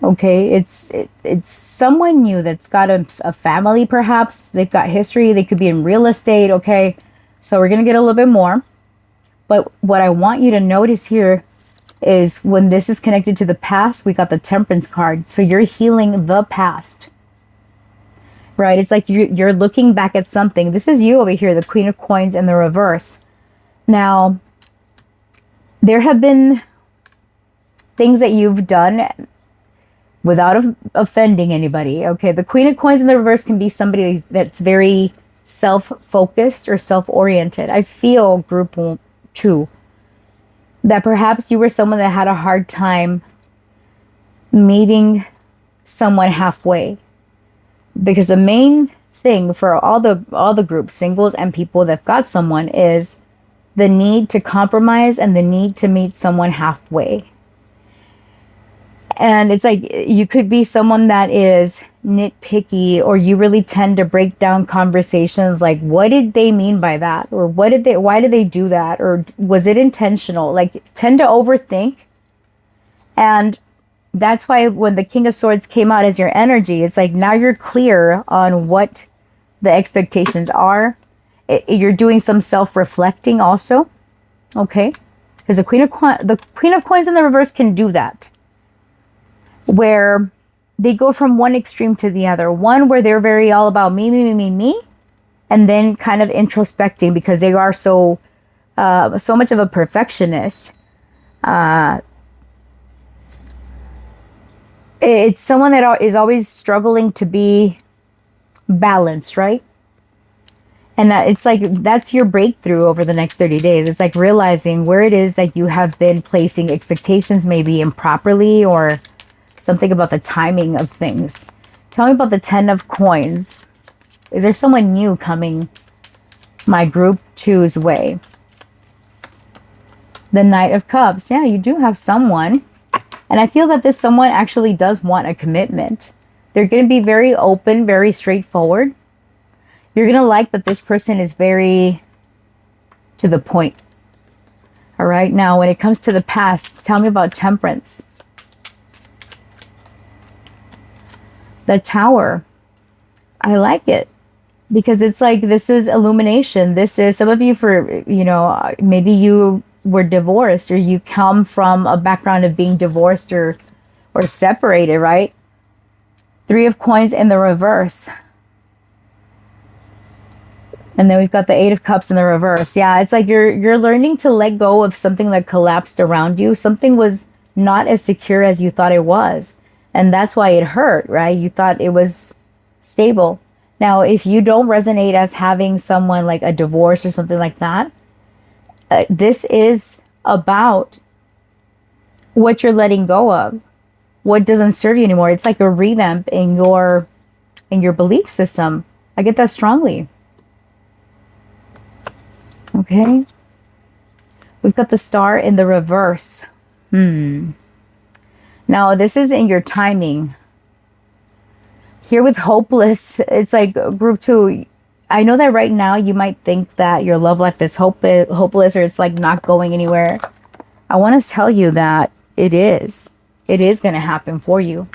Okay, it's someone new that's got a family, perhaps. They've got history. They could be in real estate, okay? So we're going to get a little bit more. But what I want you to notice here is when this is connected to the past, we got the Temperance card. So you're healing the past, right? It's like you're looking back at something. This is you over here, the Queen of Coins in the reverse. Now, there have been things that you've done without offending anybody, okay? The Queen of Coins in the reverse can be somebody that's very self-focused or self-oriented. I feel, group 2, that perhaps you were someone that had a hard time meeting someone halfway. Because the main thing for all the groups, singles and people that've got someone, is the need to compromise and the need to meet someone halfway. And it's like you could be someone that is nitpicky, or you really tend to break down conversations like, what did they mean by that? Or why did they do that? Or was it intentional? Like, tend to overthink. And that's why when the King of Swords came out as your energy, it's like now you're clear on what the expectations are. You're doing some self-reflecting also, okay? Because the Queen of Coins in the reverse can do that, where they go from one extreme to the other. One where they're very all about me, and then kind of introspecting because they are so much of a perfectionist. It's someone that is always struggling to be balanced, right? And it's like, that's your breakthrough over the next 30 days. It's like realizing where it is that you have been placing expectations maybe improperly, or something about the timing of things. Tell me about the 10 of Coins. Is there someone new coming my group 2's way? The Knight of Cups. Yeah, you do have someone. And I feel that this someone actually does want a commitment. They're going to be very open, very straightforward. You're going to like that this person is very to the point. All right. Now, when it comes to the past, tell me about Temperance. The Tower. I like it because it's like, this is illumination. This is some of you, for, maybe you were divorced, or you come from a background of being divorced or separated, right? 3 of Coins in the reverse. And then we've got the 8 of Cups in the reverse. Yeah, it's like you're learning to let go of something that collapsed around you. Something was not as secure as you thought it was. And that's why it hurt, right? You thought it was stable. Now, if you don't resonate as having someone like a divorce or something like that, this is about what you're letting go of, what doesn't serve you anymore. It's like a revamp in your belief system. I get that strongly. Okay. We've got the Star in the reverse. Now, this is in your timing. Here with Hopeless, it's like group 2. I know that right now you might think that your love life is hopeless, or it's like not going anywhere. I want to tell you that it is. It is going to happen for you.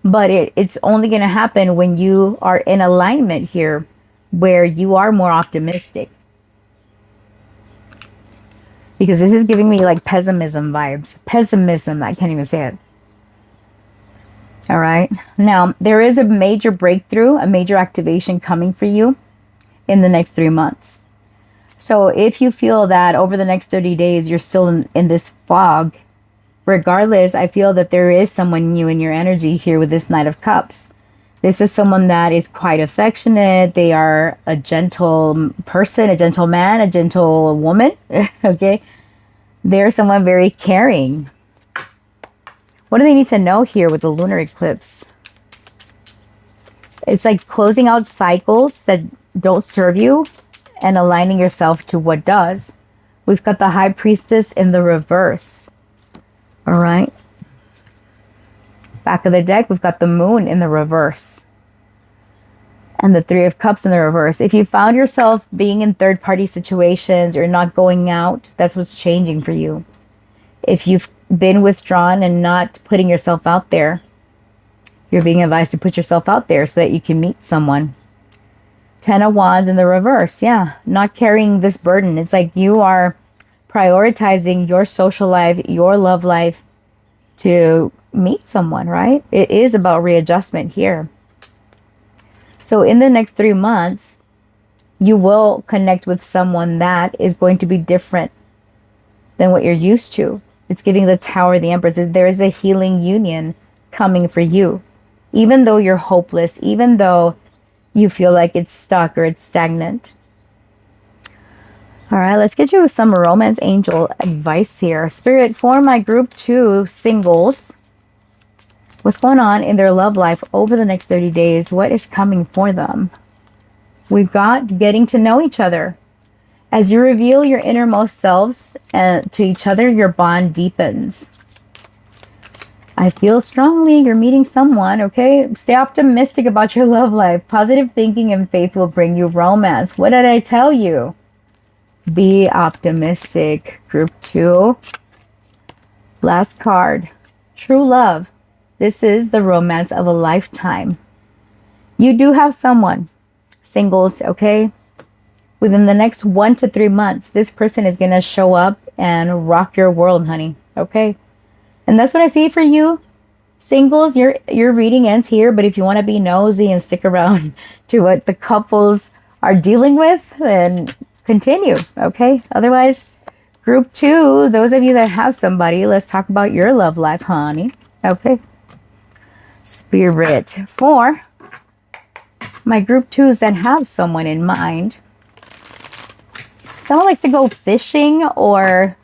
But it's only going to happen when you are in alignment here, where you are more optimistic. Because this is giving me like pessimism vibes. Pessimism, I can't even say it. All right. Now, there is a major breakthrough, a major activation coming for you in the next 3 months. So if you feel that over the next 30 days, you're still in this fog, regardless, I feel that there is someone new in your energy here with this Knight of Cups. This is someone that is quite affectionate. They are a gentle person, a gentle man, a gentle woman. Okay. They're someone very caring. What do they need to know here with the lunar eclipse? It's like closing out cycles that don't serve you and aligning yourself to what does. We've got the High Priestess in the reverse. All right. Back of the deck, we've got the Moon in the reverse. And the Three of Cups in the reverse. If you found yourself being in third-party situations or not going out, that's what's changing for you. If you've been withdrawn and not putting yourself out there, you're being advised to put yourself out there so that you can meet someone. 10 of Wands in the reverse. Yeah, not carrying this burden. It's like you are prioritizing your social life, your love life to meet someone, right? It is about readjustment here. So in the next 3 months, you will connect with someone that is going to be different than what you're used to. It's giving the Tower, the Empress. There is a healing union coming for you. Even though you're hopeless, even though you feel like it's stuck or it's stagnant. All right, let's get you some romance angel advice here. Spirit, for my group 2 singles, what's going on in their love life over the next 30 days? What is coming for them? We've got getting to know each other. As you reveal your innermost selves to each other, your bond deepens. I feel strongly you're meeting someone, okay? Stay optimistic about your love life. Positive thinking and faith will bring you romance. What did I tell you? Be optimistic. Group 2. Last card. True love. This is the romance of a lifetime. You do have someone. Singles, okay? Within the next 1 to 3 months, this person is going to show up and rock your world, honey, okay? And that's what I see for you. Singles, your reading ends here, but if you want to be nosy and stick around to what the couples are dealing with, then continue, okay? Otherwise, group 2, those of you that have somebody, let's talk about your love life, honey, okay? Spirit, for my group 2s that have someone in mind, someone likes to go fishing or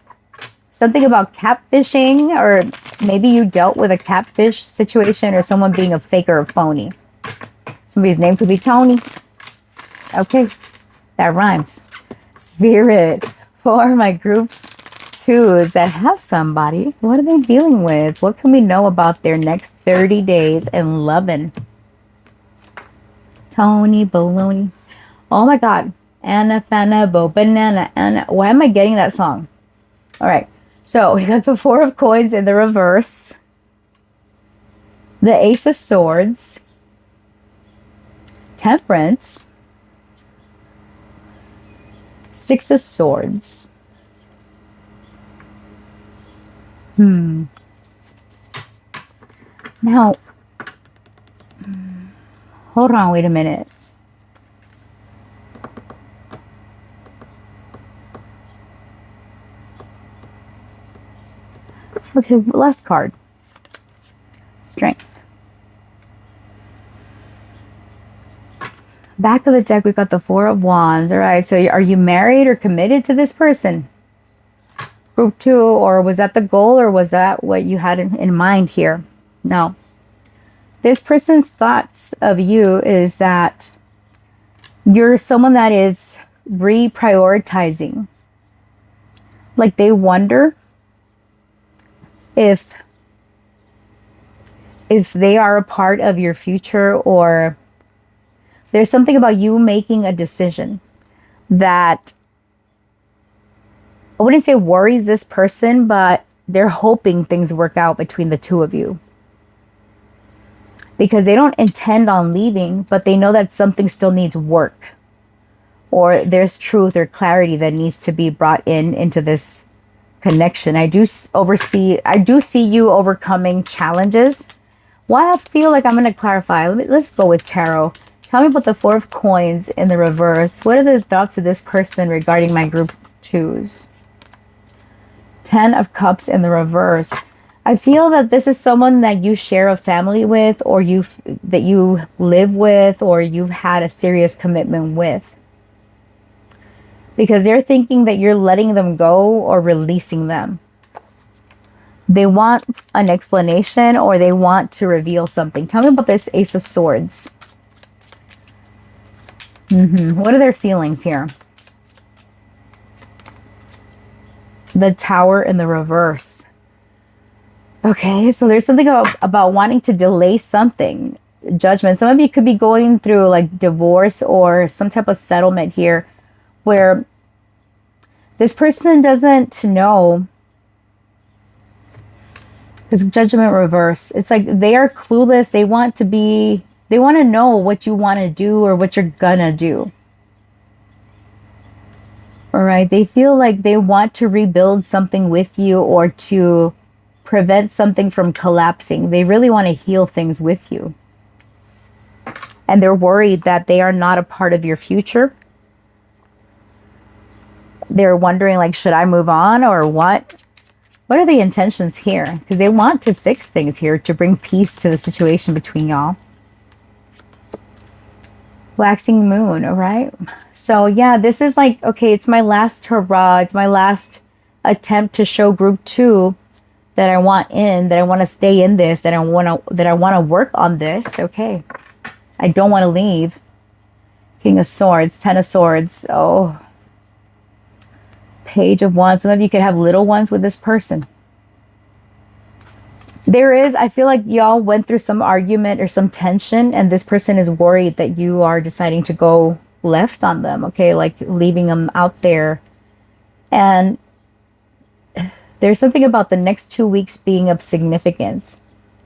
something about catfishing, or maybe you dealt with a catfish situation or someone being a fake or a phony. Somebody's name could be Tony. Okay, that rhymes. Spirit, for my group 2s that have somebody, what are they dealing with? What can we know about their next 30 days in loving? Tony Baloney. Oh my God. Anna Fana Bo Banana. Anna. Why am I getting that song? All right. So we got the 4 of Coins in the reverse. The Ace of Swords. Temperance. 6 of Swords. Now, hold on, wait a minute. Okay, last card. Strength. Back of the deck, we've got the 4 of Wands. All right, so are you married or committed to this person? Group 2, or was that the goal, or was that what you had in mind here? No. This person's thoughts of you is that you're someone that is reprioritizing. Like they wonder if they are a part of your future, or there's something about you making a decision that, I wouldn't say worries this person, but they're hoping things work out between the two of you. Because they don't intend on leaving, but they know that something still needs work. Or there's truth or clarity that needs to be brought into this connection. I do see you overcoming challenges. Why I feel like I'm going to clarify. Let's go with tarot. Tell me about the 4 of Coins in the reverse. What are the thoughts of this person regarding my group 2s? 10 of Cups in the reverse. I feel that this is someone that you share a family with, or that you live with, or you've had a serious commitment with. Because they're thinking that you're letting them go or releasing them. They want an explanation, or they want to reveal something. Tell me about this Ace of Swords. What are their feelings here? The Tower in the reverse. Okay, so there's something about wanting to delay something. Judgment. Some of you could be going through like divorce or some type of settlement here where this person doesn't know. This Judgment reverse. It's like they are clueless. They want to know what you want to do or what you're gonna do. All right. They feel like they want to rebuild something with you or to prevent something from collapsing. They really want to heal things with you. And they're worried that they are not a part of your future. They're wondering, like, should I move on or what? What are the intentions here? Because they want to fix things here to bring peace to the situation between y'all. Waxing moon, all right? So yeah, this is like, okay, it's my last hurrah. It's my last attempt to show group 2 that I want in, that I want to stay in this, that I want to work on this. Okay. I don't want to leave. King of Swords, Ten of Swords. Oh. Page of Wands. Some of you could have little ones with this person. I feel like y'all went through some argument or some tension, and this person is worried that you are deciding to go left on them, okay? Like leaving them out there. And there's something about the next 2 weeks being of significance,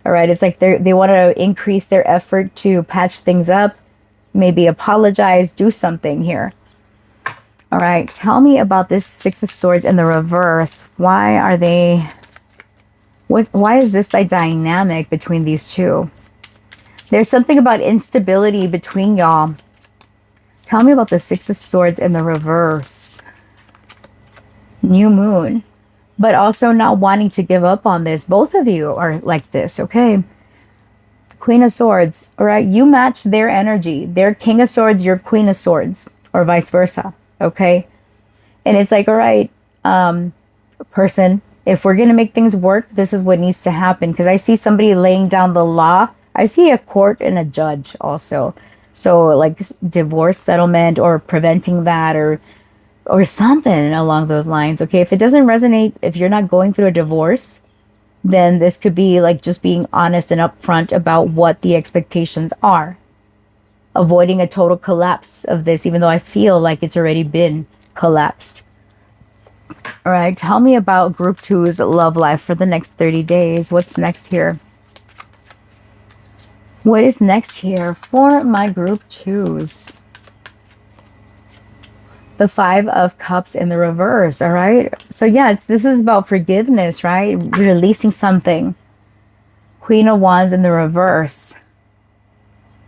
all right? It's like they want to increase their effort to patch things up, maybe apologize, do something here. All right, tell me about this Six of Swords in the reverse. Why are they... Why is this like dynamic between these two? There's something about instability between y'all. Tell me about the Six of Swords in the reverse. New moon. But also not wanting to give up on this. Both of you are like this, okay? Queen of Swords, all right? You match their energy. They're King of Swords, you're Queen of Swords, or vice versa, okay? And it's like, all right, person, if we're going to make things work, this is what needs to happen. Because I see somebody laying down the law. I see a court and a judge also. So like divorce settlement or preventing that or something along those lines. Okay, if it doesn't resonate, if you're not going through a divorce, then this could be like just being honest and upfront about what the expectations are. Avoiding a total collapse of this, even though I feel like it's already been collapsed. All right, tell me about group 2's love life for the next 30 days. What's next here? What is next here for my group 2's? The Five of Cups in the reverse, all right? So yeah, this is about forgiveness, right? Releasing something. Queen of Wands in the reverse.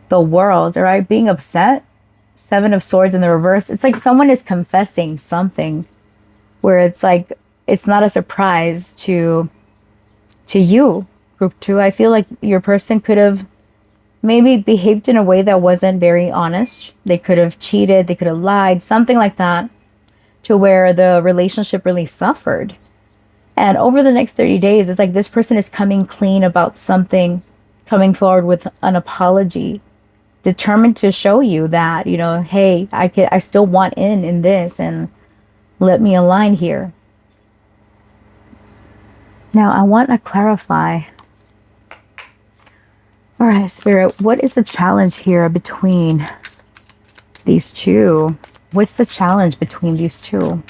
The World, all right? Being upset. Seven of Swords in the reverse. It's like someone is confessing something where it's like, it's not a surprise to you, group 2. I feel like your person could have maybe behaved in a way that wasn't very honest. They could have cheated, they could have lied, something like that, to where the relationship really suffered. And over the next 30 days, it's like this person is coming clean about something, coming forward with an apology, determined to show you that, you know, hey, I still want in this, and let me align here. Now, I want to clarify. All right, Spirit, what is the challenge here between these two? What's the challenge between these two?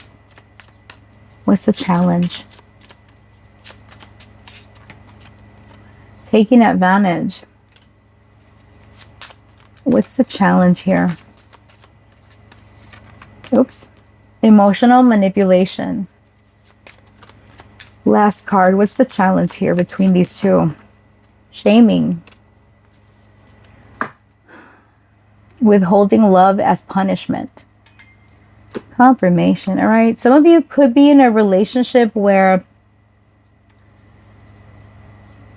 What's the challenge? Taking advantage. What's the challenge here? Oops. Emotional manipulation. Last card. What's the challenge here between these two? Shaming. Withholding love as punishment. Confirmation. All right. Some of you could be in a relationship where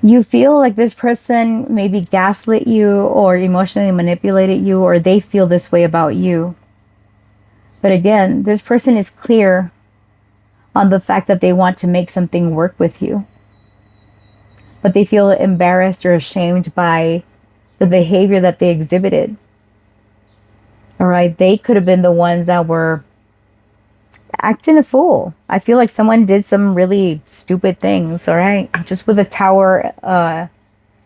you feel like this person maybe gaslit you or emotionally manipulated you, or they feel this way about you. But again, this person is clear on the fact that they want to make something work with you. But they feel embarrassed or ashamed by the behavior that they exhibited. All right. They could have been the ones that were acting a fool. I feel like someone did some really stupid things. All right. Just with the Tower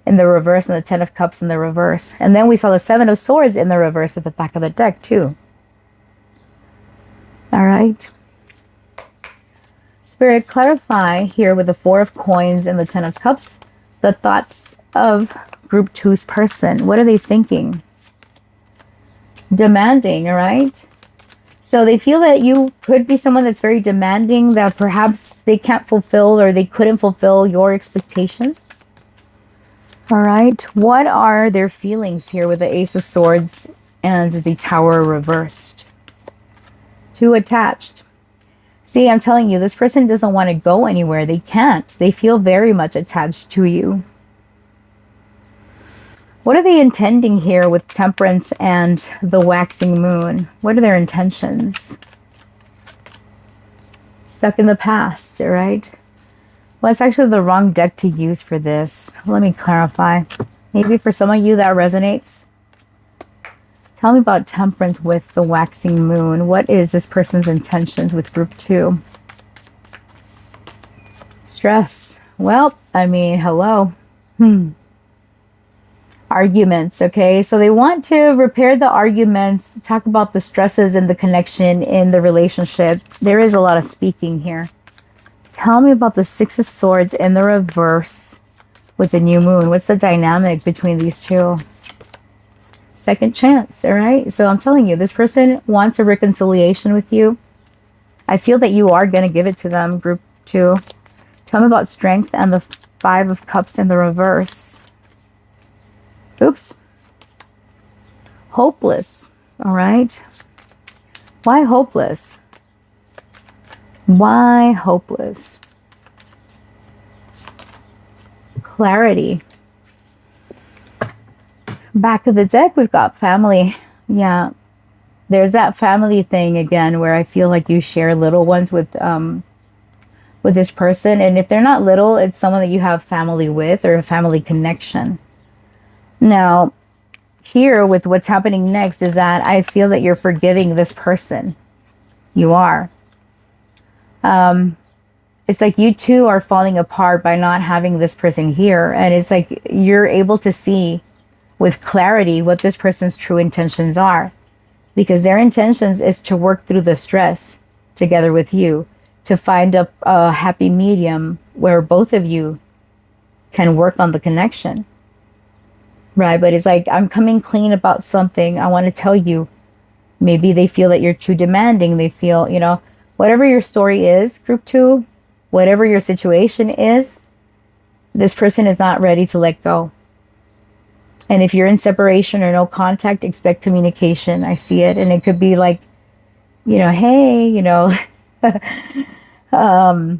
in the reverse and the Ten of Cups in the reverse. And then we saw the Seven of Swords in the reverse at the back of the deck too. All right. Spirit, clarify here with the Four of Coins and the Ten of Cups the thoughts of Group 2's person. What are they thinking? Demanding, all right? So they feel that you could be someone that's very demanding, that perhaps they can't fulfill or they couldn't fulfill your expectations. All right. What are their feelings here with the Ace of Swords and the Tower reversed? Too attached. See, I'm telling you, this person doesn't want to go anywhere. They can't. They feel very much attached to you. What are they intending here with Temperance and the waxing moon? What are their intentions? Stuck in the past, all right? Well, it's actually the wrong deck to use for this. Let me clarify. Maybe for some of you that resonates. Tell me about Temperance with the waxing moon. What is this person's intentions with Group 2? Stress. Well, I mean, hello. Arguments, okay? So they want to repair the arguments, talk about the stresses and the connection in the relationship. There is a lot of speaking here. Tell me about the Six of Swords in the reverse with the new moon. What's the dynamic between these two? Second chance, all right? So I'm telling you, this person wants a reconciliation with you. I feel that you are going to give it to them, Group 2. Tell me about Strength and the Five of Cups in the reverse. Oops. Hopeless, all right? Why hopeless? Why hopeless? Clarity. Back of the deck, we've got family. Yeah. There's that family thing again where I feel like you share little ones with this person. And if they're not little, it's someone that you have family with or a family connection. Now, here with what's happening next is that I feel that you're forgiving this person. You are. It's like you two are falling apart by not having this person here. And it's like you're able to see with clarity what this person's true intentions are. Because their intentions is to work through the stress together with you, to find a happy medium where both of you can work on the connection. Right, but it's like, I'm coming clean about something. I want to tell you. Maybe they feel that you're too demanding. They feel, you know, whatever your story is, Group 2, whatever your situation is, this person is not ready to let go. And if you're in separation or no contact, expect communication. I see it. And it could be like, you know, hey, you know, a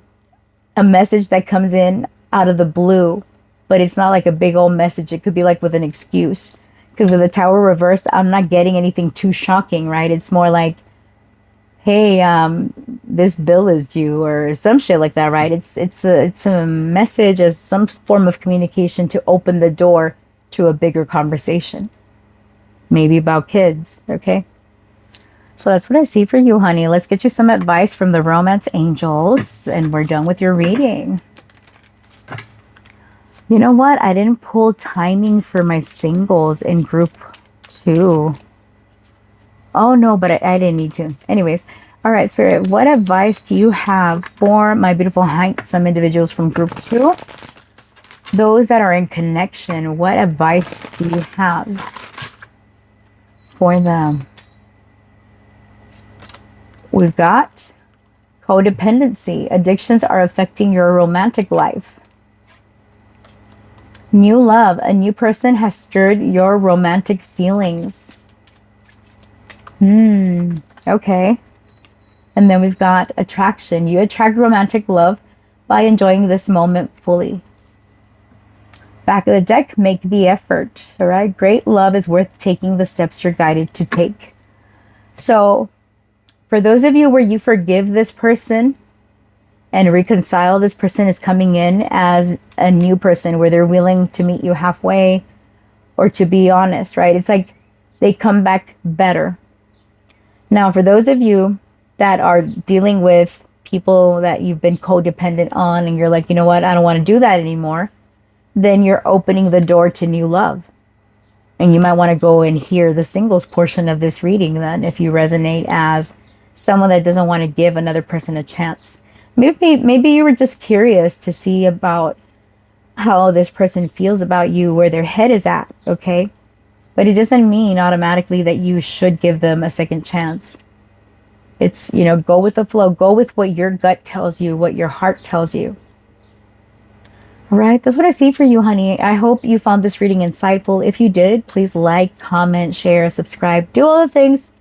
message that comes in out of the blue. But it's not like a big old message. It could be like with an excuse. Because with the Tower reversed, I'm not getting anything too shocking, right? It's more like, hey, this bill is due or some shit like that, right? It's a message as some form of communication to open the door to a bigger conversation. Maybe about kids, okay? So that's what I see for you, honey. Let's get you some advice from the romance angels and we're done with your reading. You know what? I didn't pull timing for my singles in Group 2. Oh, no, but I didn't need to. Anyways, all right, Spirit, what advice do you have for my beautiful handsome individuals from Group 2? Those that are in connection, what advice do you have for them? We've got codependency. Addictions are affecting your romantic life. New love. A new person has stirred your romantic feelings. Okay. And then we've got attraction. You attract romantic love by enjoying this moment fully. Back of the deck, make the effort. All right. Great love is worth taking the steps you're guided to take. So for those of you where you forgive this person and reconcile, this person is coming in as a new person where they're willing to meet you halfway or to be honest, right? It's like they come back better. Now, for those of you that are dealing with people that you've been codependent on and you're like, you know what, I don't want to do that anymore, then you're opening the door to new love. And you might want to go and hear the singles portion of this reading then, if you resonate as someone that doesn't want to give another person a chance. Maybe you were just curious to see about how this person feels about you, where their head is at, okay? But it doesn't mean automatically that you should give them a second chance. It's, go with the flow. Go with what your gut tells you, what your heart tells you. All right, that's what I see for you, honey. I hope you found this reading insightful. If you did, please like, comment, share, subscribe. Do all the things.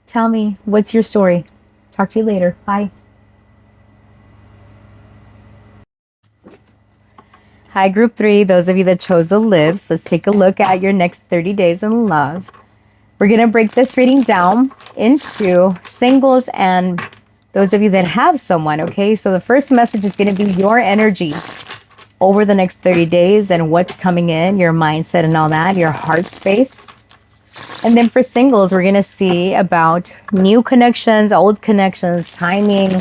Tell me, what's your story? Talk to you later. Bye. Hi, group 3, those of you that chose to live. So let's take a look at your next 30 days in love. We're going to break this reading down into singles and those of you that have someone, okay? So the first message is going to be your energy over the next 30 days and what's coming in, your mindset and all that, your heart space. And then for singles, we're going to see about new connections, old connections, timing.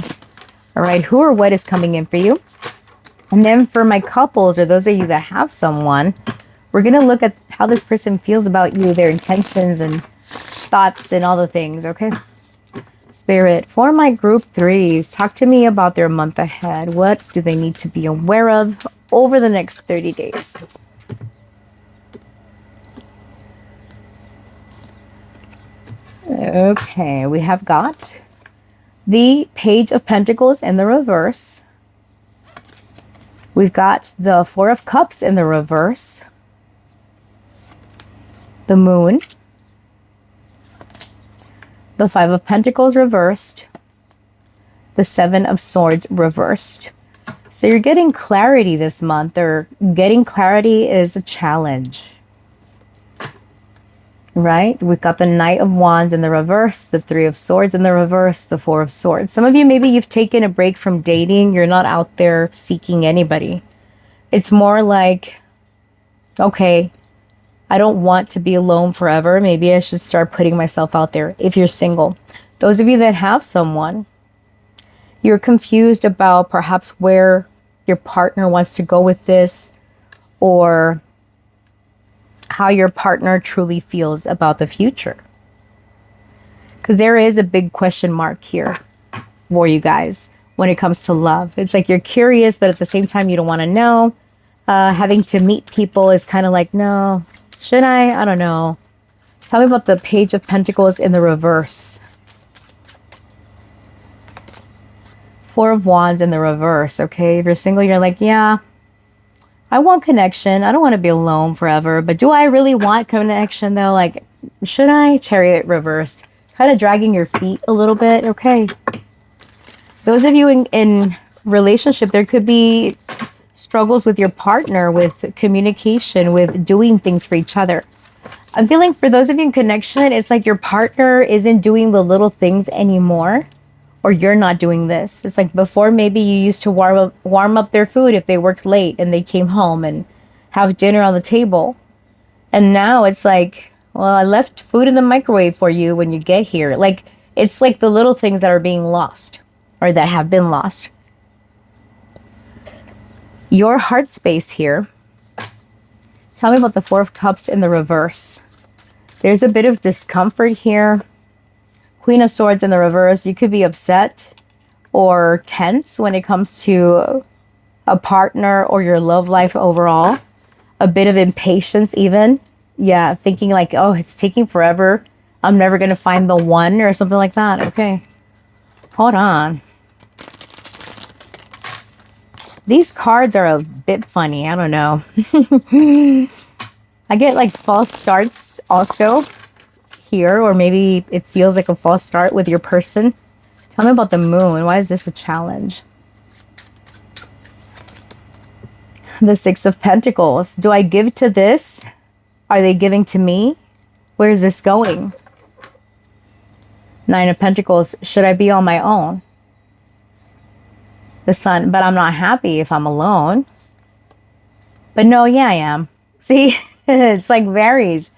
All right, who or what is coming in for you? And then for my couples, or those of you that have someone, we're going to look at how this person feels about you, their intentions and thoughts and all the things, okay? Spirit, for my group 3s, talk to me about their month ahead. What do they need to be aware of over the next 30 days? Okay, we have got the Page of Pentacles in the reverse. We've got the Four of Cups in the reverse, the Moon, the Five of Pentacles reversed, the Seven of Swords reversed. So you're getting clarity this month, or getting clarity is a challenge, right? We've got the Knight of Wands in the reverse, the Three of Swords in the reverse, the Four of Swords. Some of you, maybe you've taken a break from dating. You're not out there seeking anybody. It's more like, okay, I don't want to be alone forever. Maybe I should start putting myself out there. If you're single, those of you that have someone, you're confused about perhaps where your partner wants to go with this, or how your partner truly feels about the future. Because there is a big question mark here for you guys when it comes to love. It's like you're curious, but at the same time, you don't want to know. Having to meet people is kind of like, no, should I? I don't know. Tell me about the Page of Pentacles in the reverse. Four of Wands in the reverse, okay? If you're single, you're like, yeah, I want connection. I don't want to be alone forever. But do I really want connection, though? Like, should I? Chariot reversed. Kind of dragging your feet a little bit, okay? Those of you in relationship, there could be struggles with your partner, with communication, with doing things for each other. I'm feeling for those of you in connection, it's like your partner isn't doing the little things anymore, or you're not doing this. It's like before, maybe you used to warm up their food if they worked late and they came home and have dinner on the table. And now it's like, well, I left food in the microwave for you when you get here. Like, it's like the little things that are being lost, or that have been lost. Your heart space here. Tell me about the Four of Cups in the reverse. There's a bit of discomfort here. Queen of Swords in the reverse. You could be upset or tense when it comes to a partner or your love life overall. A bit of impatience even. Yeah, thinking like, oh, it's taking forever. I'm never going to find the one, or something like that. Okay. Hold on. These cards are a bit funny. I don't know. I get like false starts also here, or maybe it feels like a false start with your person. Tell me about the Moon. Why is this a challenge? The Six of Pentacles. Do I give to this? Are they giving to me? Where is this going? Nine of Pentacles. Should I be on my own? The Sun. But I'm not happy if I'm alone. But no, yeah, I am. See, it's like varies.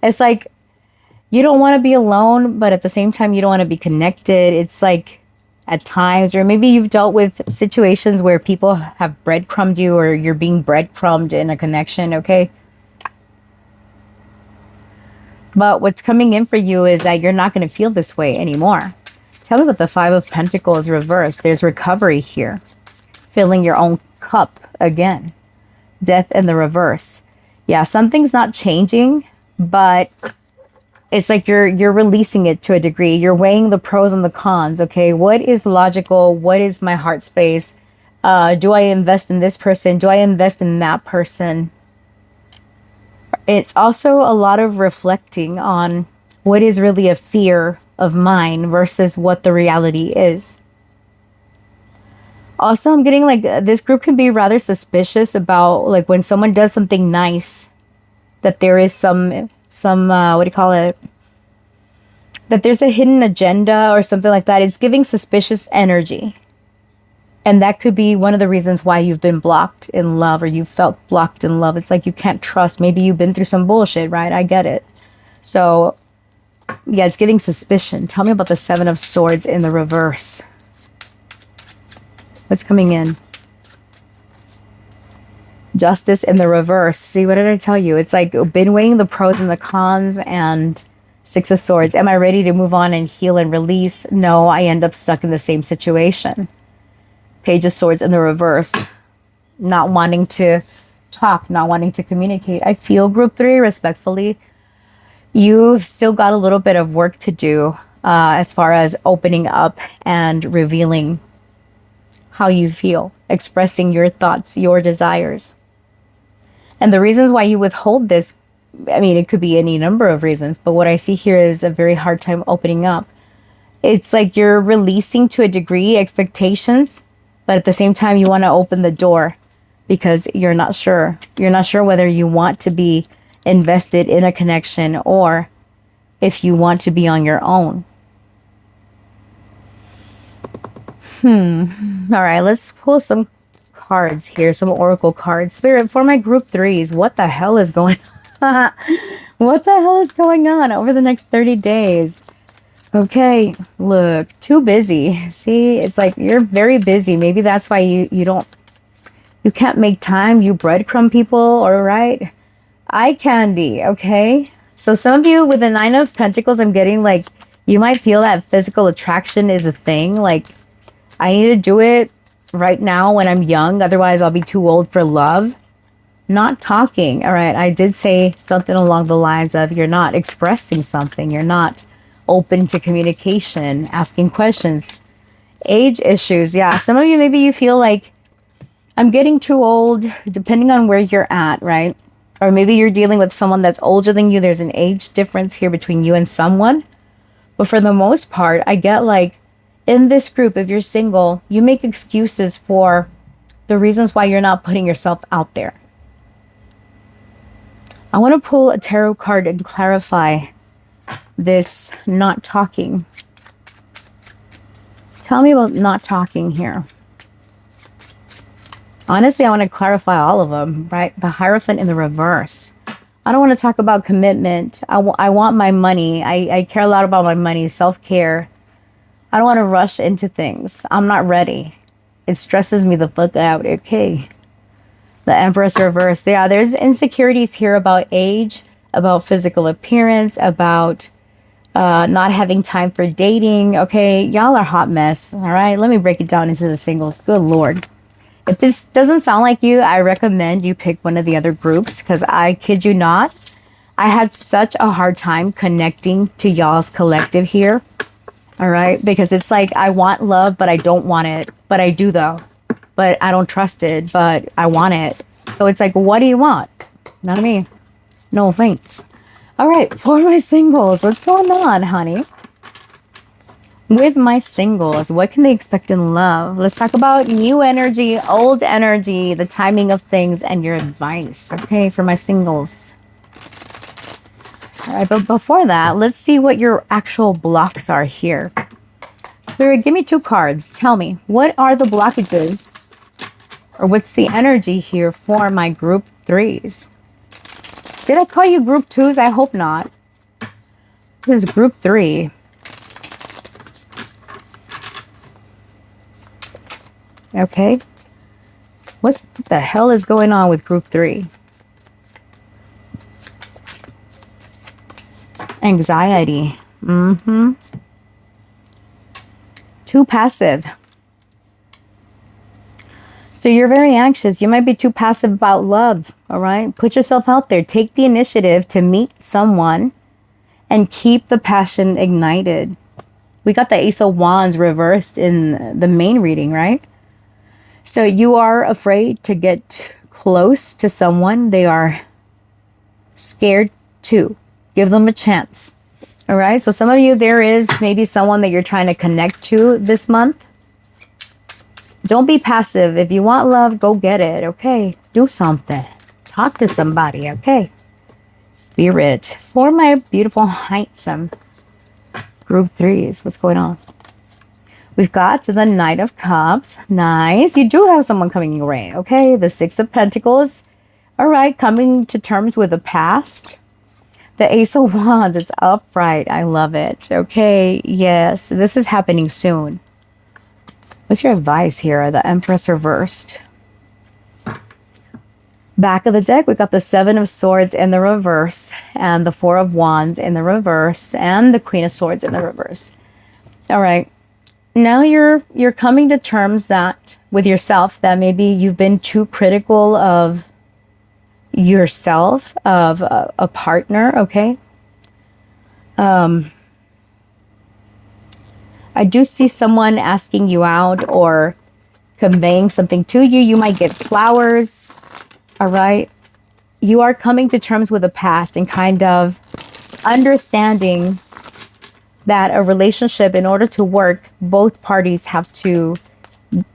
It's like you don't want to be alone, but at the same time, you don't want to be connected. It's like at times, or maybe you've dealt with situations where people have breadcrumbed you or you're being breadcrumbed in a connection, okay? But what's coming in for you is that you're not going to feel this way anymore. Tell me about the Five of Pentacles reversed. There's recovery here. Filling your own cup again. Death in the reverse. Yeah, something's not changing, but it's like you're releasing it to a degree. You're weighing the pros and the cons, okay? What is logical? What is my heart space? Do I invest in this person? Do I invest in that person? It's also a lot of reflecting on what is really a fear of mine versus what the reality is. Also, I'm getting like this group can be rather suspicious about like when someone does something nice, that there is some what do you call it? That there's a hidden agenda or something like that. It's giving suspicious energy. And that could be one of the reasons why you've been blocked in love or you felt blocked in love. It's like you can't trust. Maybe you've been through some bullshit, right? I get it. So, yeah, it's giving suspicion. Tell me about the Seven of Swords in the reverse. What's coming in? Justice in the reverse. See, what did I tell you? It's like been weighing the pros and the cons and Six of Swords. Am I ready to move on and heal and release? No, I end up stuck in the same situation. Page of Swords in the reverse. Not wanting to talk, not wanting to communicate. I feel group 3, respectfully, you've still got a little bit of work to do as far as opening up and revealing how you feel, expressing your thoughts, your desires. And the reasons why you withhold this, I mean, it could be any number of reasons, but what I see here is a very hard time opening up. It's like you're releasing to a degree expectations, but at the same time, you want to open the door because you're not sure. You're not sure whether you want to be invested in a connection or if you want to be on your own. All right, let's pull some cards here, some oracle cards. Spirit, for my group 3s, what the hell is going on? What the hell is going on over the next 30 days? Okay, look, too busy. See, it's like you're very busy. Maybe that's why you can't make time. You breadcrumb people, all right? Eye candy, okay? So some of you with the Nine of Pentacles, I'm getting like, you might feel that physical attraction is a thing. Like, I need to do it right now when I'm young. Otherwise, I'll be too old for love. Not talking, all right? I did say something along the lines of you're not expressing something. You're not open to communication, asking questions. Age issues. Yeah, some of you, maybe you feel like I'm getting too old, depending on where you're at, right? Or maybe you're dealing with someone that's older than you. There's an age difference here between you and someone. But for the most part, I get like in this group, if you're single, you make excuses for the reasons why you're not putting yourself out there. I want to pull a tarot card and clarify this not talking. Tell me about not talking here. Honestly, I want to clarify all of them, right? The Hierophant in the reverse. I don't want to talk about commitment. I want my money. I care a lot about my money, self-care. I don't want to rush into things. I'm not ready. It stresses me the fuck out. Okay. The Empress reverse. Yeah, there's insecurities here about age, about physical appearance, about not having time for dating. Okay, y'all are a hot mess. All right, let me break it down into the singles. Good Lord. If this doesn't sound like you, I recommend you pick one of the other groups because I kid you not, I had such a hard time connecting to y'all's collective here. All right, because it's like I want love, but I don't want it. But I do though. But I don't trust it, but I want it. So it's like, what do you want? Not me. No offense. All right, for my singles, what's going on, honey? With my singles, what can they expect in love? Let's talk about new energy, old energy, the timing of things, and your advice. Okay, for my singles. All right, but before that, let's see what your actual blocks are here. Spirit, give me 2 cards. Tell me, what are the blockages? Or what's the energy here for my group 3s? Did I call you group 2s? I hope not. This is group 3. Okay. What the hell is going on with group 3? Anxiety. Too passive. So you're very anxious. You might be too passive about love. All right. Put yourself out there. Take the initiative to meet someone and keep the passion ignited. We got the Ace of Wands reversed in the main reading, right? So you are afraid to get close to someone. They are scared to. Give them a chance. All right. So some of you, there is maybe someone that you're trying to connect to this month. Don't be passive. If you want love, go get it. Okay. Do something. Talk to somebody. Okay. Spirit. For my beautiful, handsome group 3s. What's going on? We've got the Knight of Cups. Nice. You do have someone coming your way. Okay. The Six of Pentacles. All right. Coming to terms with the past. The Ace of Wands, it's upright. I love it. Okay, yes, this is happening soon. What's your advice here? The Empress reversed. Back of the deck, we got the Seven of Swords in the reverse, and the Four of Wands in the reverse, and the Queen of Swords in the reverse. All right, now you're coming to terms that with yourself that maybe you've been too critical of yourself, of a partner. Okay. I do see someone asking you out or conveying something to you. You might get flowers. All right. You are coming to terms with the past and kind of understanding that a relationship, in order to work, both parties have to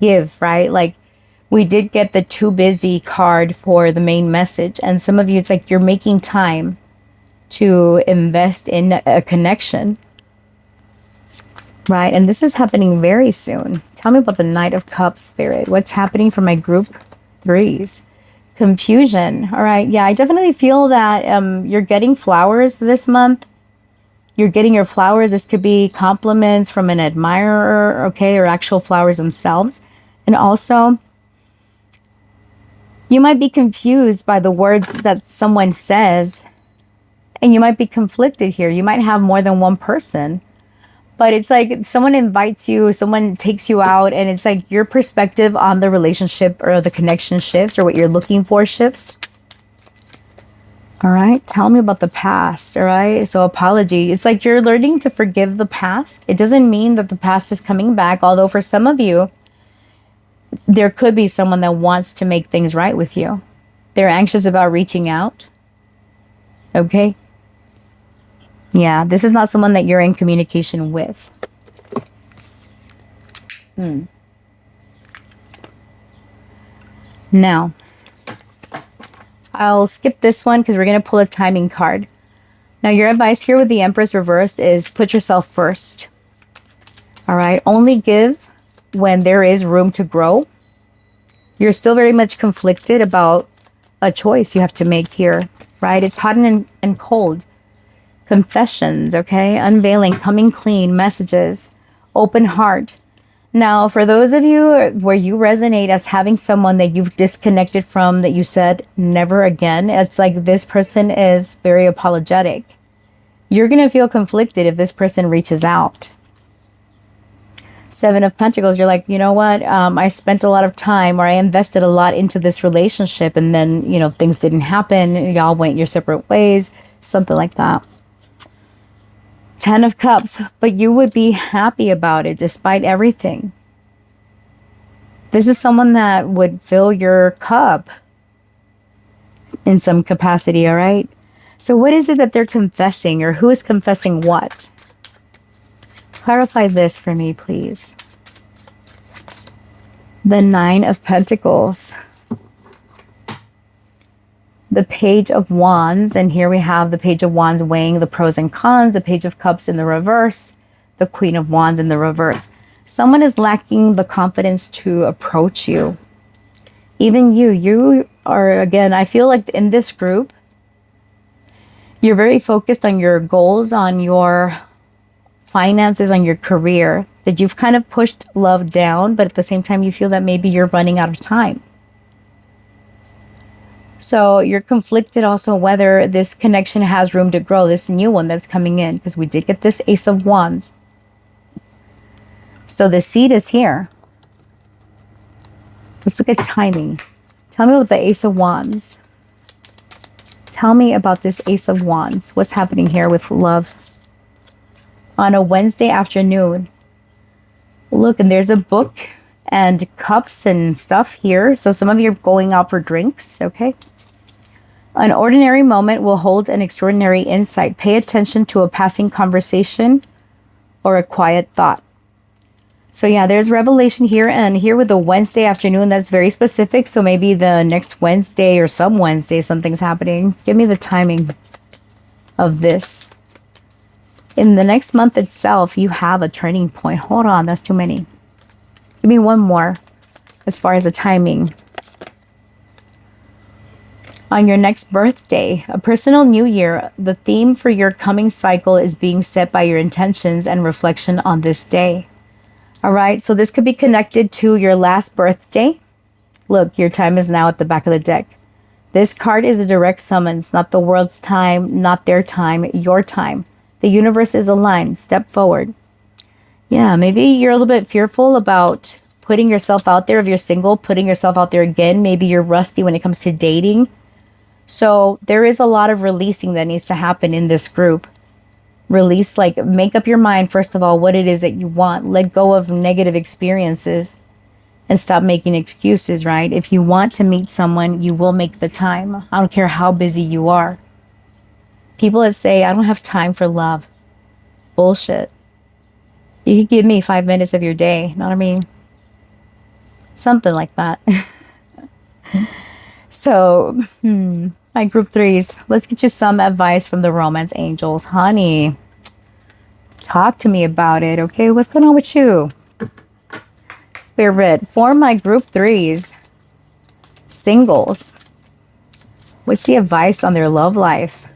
give, right? Like, we did get the too busy card for the main message. And some of you, it's like you're making time to invest in a connection, right? And this is happening very soon. Tell me about the Knight of Cups, Spirit. What's happening for my group 3s? Confusion. All right. Yeah, I definitely feel that you're getting flowers this month. You're getting your flowers. This could be compliments from an admirer, okay, or actual flowers themselves. And also, you might be confused by the words that someone says, and you might be conflicted here. You might have more than one person, but it's like someone invites you, someone takes you out, and it's like your perspective on the relationship or the connection shifts, or what you're looking for shifts. All right. Tell me about the past. All right. So apology. It's like you're learning to forgive the past. It doesn't mean that the past is coming back, although for some of you, there could be someone that wants to make things right with you. They're anxious about reaching out. Okay. Yeah, this is not someone that you're in communication with. Now, I'll skip this one because we're going to pull a timing card. Now, your advice here with the Empress reversed is put yourself first. All right. Only give when there is room to grow. You're still very much conflicted about a choice you have to make here, right? It's hot and cold. Confessions, okay? Unveiling, coming clean, messages, open heart. Now, for those of you where you resonate as having someone that you've disconnected from, that you said never again, it's like this person is very apologetic. You're going to feel conflicted if this person reaches out. Seven of Pentacles, you're like, you know what? I spent a lot of time, or I invested a lot into this relationship, and then, you know, things didn't happen. Y'all went your separate ways, something like that. 10 of Cups, but you would be happy about it despite everything. This is someone that would fill your cup in some capacity, all right? So what is it that they're confessing, or who is confessing what? Clarify this for me, please. The Nine of Pentacles. The Page of Wands, and here we have the Page of Wands weighing the pros and cons, the Page of Cups in the reverse, the Queen of Wands in the reverse. Someone is lacking the confidence to approach you. Even you are, again, I feel like in this group, You're very focused on your goals, on your finances, on your career, that you've kind of pushed love down, but at the same time, you feel that maybe you're running out of time. So you're conflicted also whether this connection has room to grow, this new one that's coming in, because we did get this Ace of Wands. So the seed is here. Let's look at timing. Tell me about the Ace of Wands. Tell me about this Ace of Wands. What's happening here with love? On a Wednesday afternoon. Look, and there's a book and cups and stuff here. So some of you are going out for drinks, okay? An ordinary moment will hold an extraordinary insight. Pay attention to a passing conversation or a quiet thought. So yeah, there's revelation here, and here with the Wednesday afternoon, that's very specific. So maybe the next Wednesday or some Wednesday, something's happening. Give me the timing of this. In the next month itself, you have a turning point. Hold on, that's too many. Give me one more as far as the timing. On your next birthday, a personal new year, the theme for your coming cycle is being set by your intentions and reflection on this day. All right, so this could be connected to your last birthday. Look, your time is now at the back of the deck. This card is a direct summons, not the world's time, not their time, your time. The universe is aligned. Step forward. Yeah, maybe you're a little bit fearful about putting yourself out there. If you're single, putting yourself out there again. Maybe you're rusty when it comes to dating. So there is a lot of releasing that needs to happen in this group. Release, like, make up your mind, first of all, what it is that you want. Let go of negative experiences and stop making excuses, right? If you want to meet someone, you will make the time. I don't care how busy you are. People that say, I don't have time for love. Bullshit. You could give me 5 minutes of your day. Know what I mean? Something like that. So, my group threes, let's get you some advice from the romance angels. Honey, talk to me about it, okay? What's going on with you? Spirit, for my group threes, singles, what's the advice on their love life?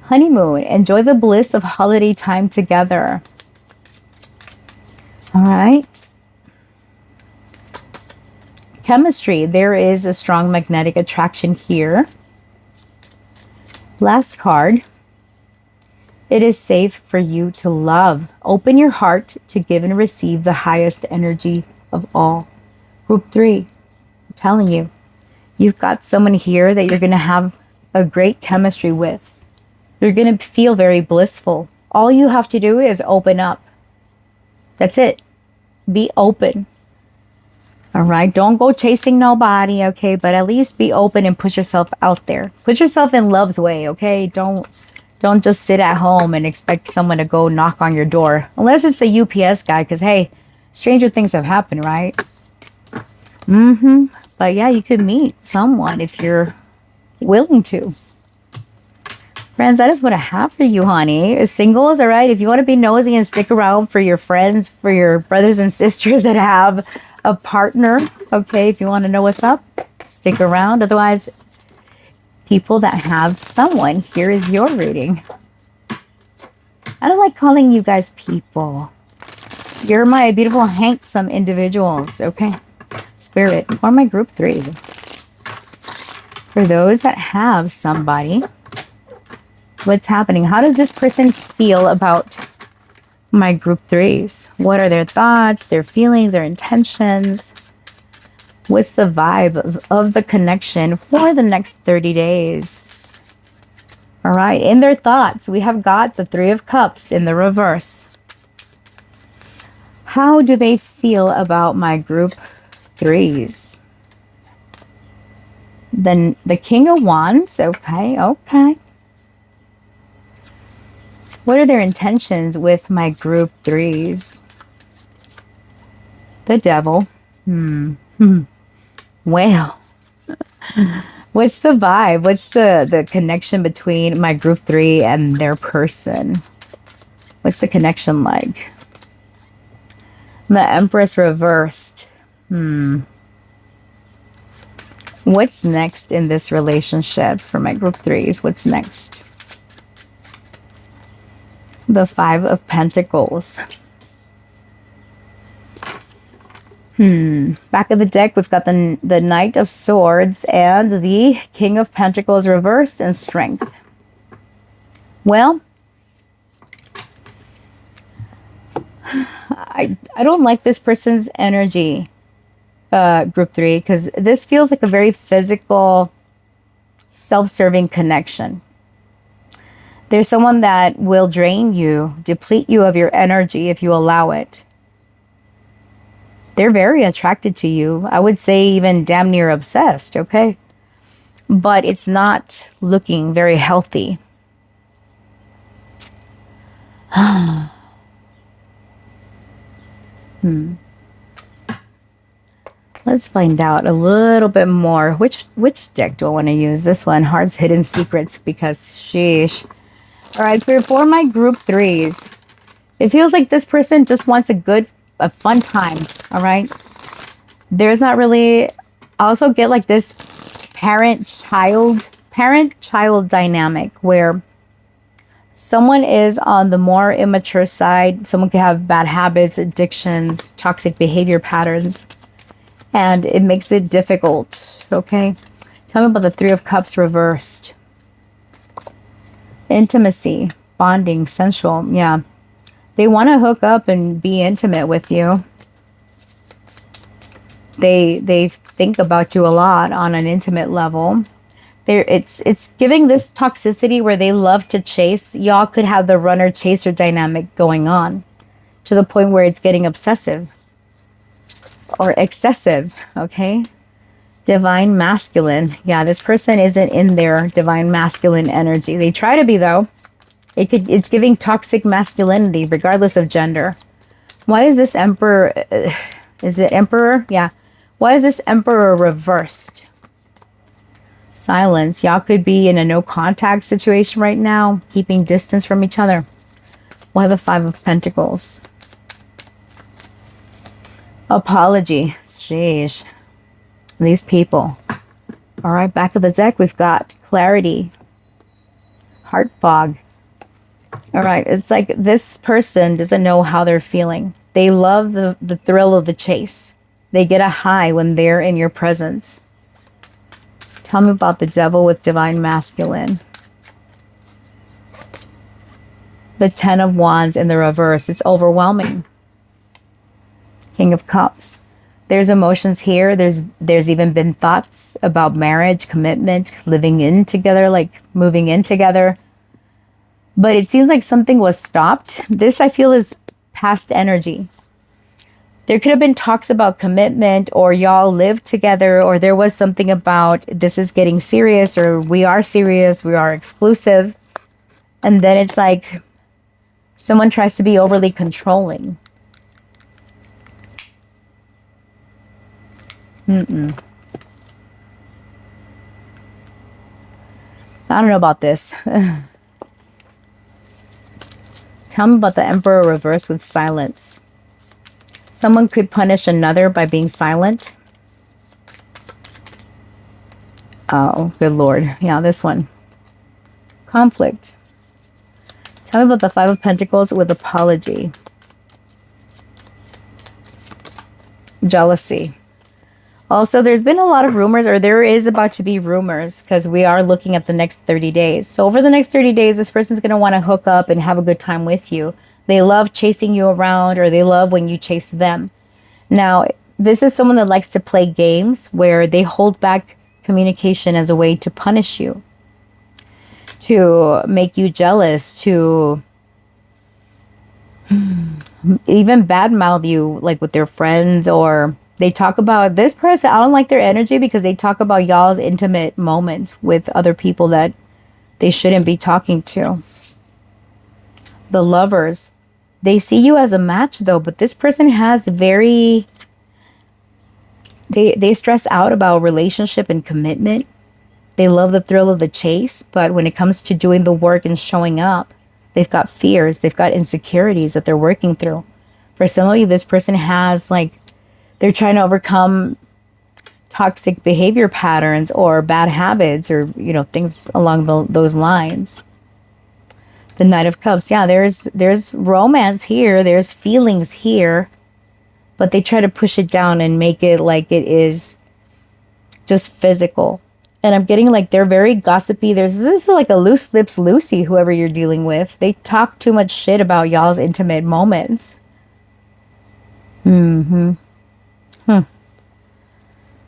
Honeymoon, enjoy the bliss of holiday time together. All right. Chemistry, there is a strong magnetic attraction here. Last card. It is safe for you to love. Open your heart to give and receive the highest energy of all. Group 3, I'm telling you, you've got someone here that you're going to have a great chemistry with. You're going to feel very blissful. All you have to do is open up. That's it. Be open. All right, don't go chasing nobody, okay? But at least be open and put yourself out there. Put yourself in love's way, okay? Don't just sit at home and expect someone to go knock on your door. Unless it's the UPS guy, because, hey, stranger things have happened, right? But, yeah, you could meet someone if you're willing to. Friends, that is what I have for you, honey. Singles, all right? If you want to be nosy and stick around for your friends, for your brothers and sisters that have a partner, okay? If you want to know what's up, stick around. Otherwise, people that have someone, here is your reading. I don't like calling you guys people. You're my beautiful, handsome individuals, okay? Spirit, for my group 3. For those that have somebody, what's happening? How does this person feel about my group 3s? What are their thoughts, their feelings, their intentions? What's the vibe of the connection for the next 30 days? All right, in their thoughts, we have got the 3 of Cups in the reverse. How do they feel about my group 3s? Then the King of Wands, okay. What are their intentions with my group 3s? The Devil. Well, what's the vibe? What's the connection between my group 3 and their person? What's the connection like? The Empress reversed. What's next in this relationship for my group threes? What's next? The Five of Pentacles. Back of the deck, we've got the Knight of Swords and the King of Pentacles reversed and Strength. Well, I don't like this person's energy, group three, because this feels like a very physical, self-serving connection. There's someone that will drain you, deplete you of your energy if you allow it. They're very attracted to you. I would say even damn near obsessed, okay? But it's not looking very healthy. Let's find out a little bit more. Which deck do I want to use? This one, Heart's Hidden Secrets, because sheesh. All right, for my group threes, it feels like this person just wants a fun time, all right? There's not really, I also get like this parent-child dynamic where someone is on the more immature side. Someone could have bad habits, addictions, toxic behavior patterns, and it makes it difficult, okay? Tell me about the Three of Cups reversed. Intimacy, bonding, sensual, yeah. They want to hook up and be intimate with you. They think about you a lot on an intimate level. It's giving this toxicity where they love to chase. Y'all could have the runner-chaser dynamic going on to the point where it's getting obsessive or excessive, okay? Divine masculine. Yeah, this person isn't in their divine masculine energy. They try to be, though. It's giving toxic masculinity regardless of gender. Why is this Emperor, is it Emperor? Yeah. Why is this Emperor reversed? Silence. Y'all could be in a no contact situation right now, keeping distance from each other. Why the Five of Pentacles? Apology. Sheesh. These people. All right, back of the deck, we've got clarity. Heart fog. All right, it's like this person doesn't know how they're feeling. They love the thrill of the chase. They get a high when they're in your presence. Tell me about the Devil with divine masculine. The Ten of Wands in the reverse. It's overwhelming. King of Cups. There's emotions here. There's even been thoughts about marriage, commitment, living in together, like moving in together. But it seems like something was stopped. This, I feel, is past energy. There could have been talks about commitment, or y'all lived together, or there was something about this is getting serious, or we are serious, we are exclusive. And then it's like someone tries to be overly controlling. I don't know about this. Tell me about the Emperor reversed with silence. Someone could punish another by being silent. Oh, good Lord. Yeah, this one. Conflict. Tell me about the Five of Pentacles with apology. Jealousy. Also, there's been a lot of rumors, or there is about to be rumors, because we are looking at the next 30 days. So over the next 30 days, this person's going to want to hook up and have a good time with you. They love chasing you around, or they love when you chase them. Now, this is someone that likes to play games where they hold back communication as a way to punish you, to make you jealous, to even badmouth you, like with their friends, or they talk about this person. I don't like their energy because they talk about y'all's intimate moments with other people that they shouldn't be talking to. The Lovers. They see you as a match, though, but this person has very... They stress out about relationship and commitment. They love the thrill of the chase, but when it comes to doing the work and showing up, they've got fears. They've got insecurities that they're working through. For some of you, this person has, like, they're trying to overcome toxic behavior patterns or bad habits or, things along those lines. The Knight of Cups. Yeah, there's romance here. There's feelings here. But they try to push it down and make it like it is just physical. And I'm getting like they're very gossipy. This is like a loose lips Lucy, whoever you're dealing with. They talk too much shit about y'all's intimate moments.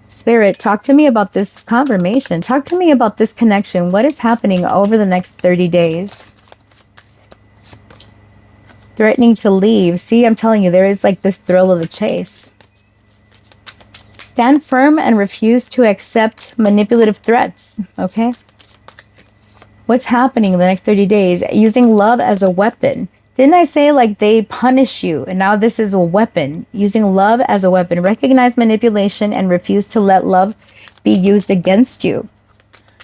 Spirit, talk to me about this confirmation. Talk to me about this connection. What is happening over the next 30 days? Threatening to leave. See, I'm telling you, there is like this thrill of the chase. Stand firm and refuse to accept manipulative threats. Okay? What's happening in the next 30 days? Using love as a weapon. Didn't I say like they punish you and now this is a weapon? Using love as a weapon. Recognize manipulation and refuse to let love be used against you.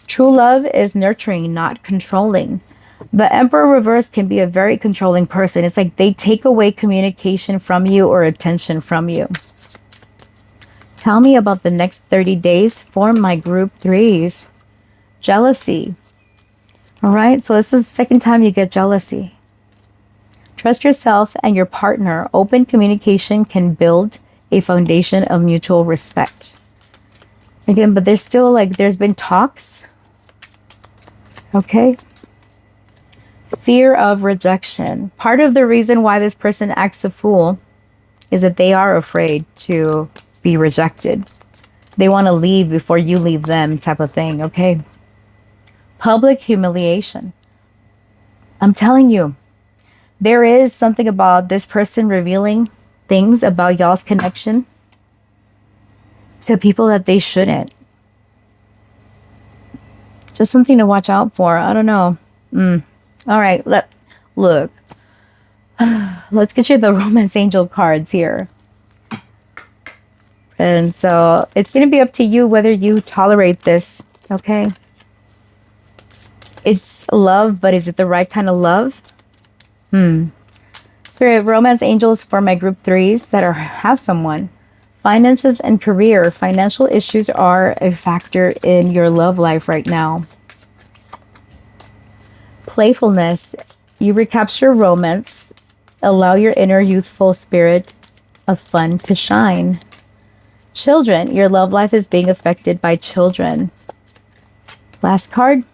True love is nurturing, not controlling. The Emperor reverse can be a very controlling person. It's like they take away communication from you or attention from you. Tell me about the next 30 days for my group 3s. Jealousy. All right, so this is the second time you get jealousy. Trust yourself and your partner. Open communication can build a foundation of mutual respect. Again, but there's still like, there's been talks. Okay. Fear of rejection. Part of the reason why this person acts a fool is that they are afraid to be rejected. They want to leave before you leave them, type of thing. Okay. Public humiliation. I'm telling you, there is something about this person revealing things about y'all's connection to people that they shouldn't. Just something to watch out for. I don't know. All right, look. Let's get you the romance angel cards here. And so it's going to be up to you whether you tolerate this, okay? It's love, but is it the right kind of love? Spirit, romance angels for my group 3s that have someone. Finances and career. Financial issues are a factor in your love life right now. Playfulness. You recapture romance. Allow your inner youthful spirit of fun to shine. Children. Your love life is being affected by children. Last card.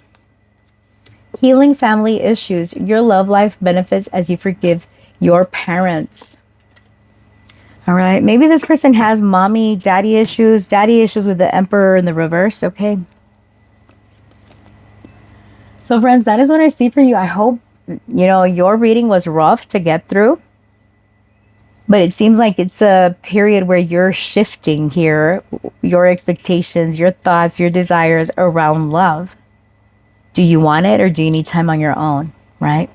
Healing family issues. Your love life benefits as you forgive your parents. All right. Maybe this person has daddy issues with the Emperor in the reverse. Okay. So friends, that is what I see for you. I hope, your reading was rough to get through. But it seems like it's a period where you're shifting here. Your expectations, your thoughts, your desires around love. Do you want it or do you need time on your own, right?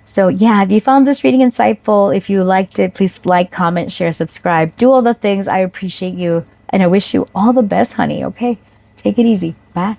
So yeah, if you found this reading insightful, if you liked it, please like, comment, share, subscribe. Do all the things. I appreciate you. And I wish you all the best, honey, okay? Take it easy. Bye.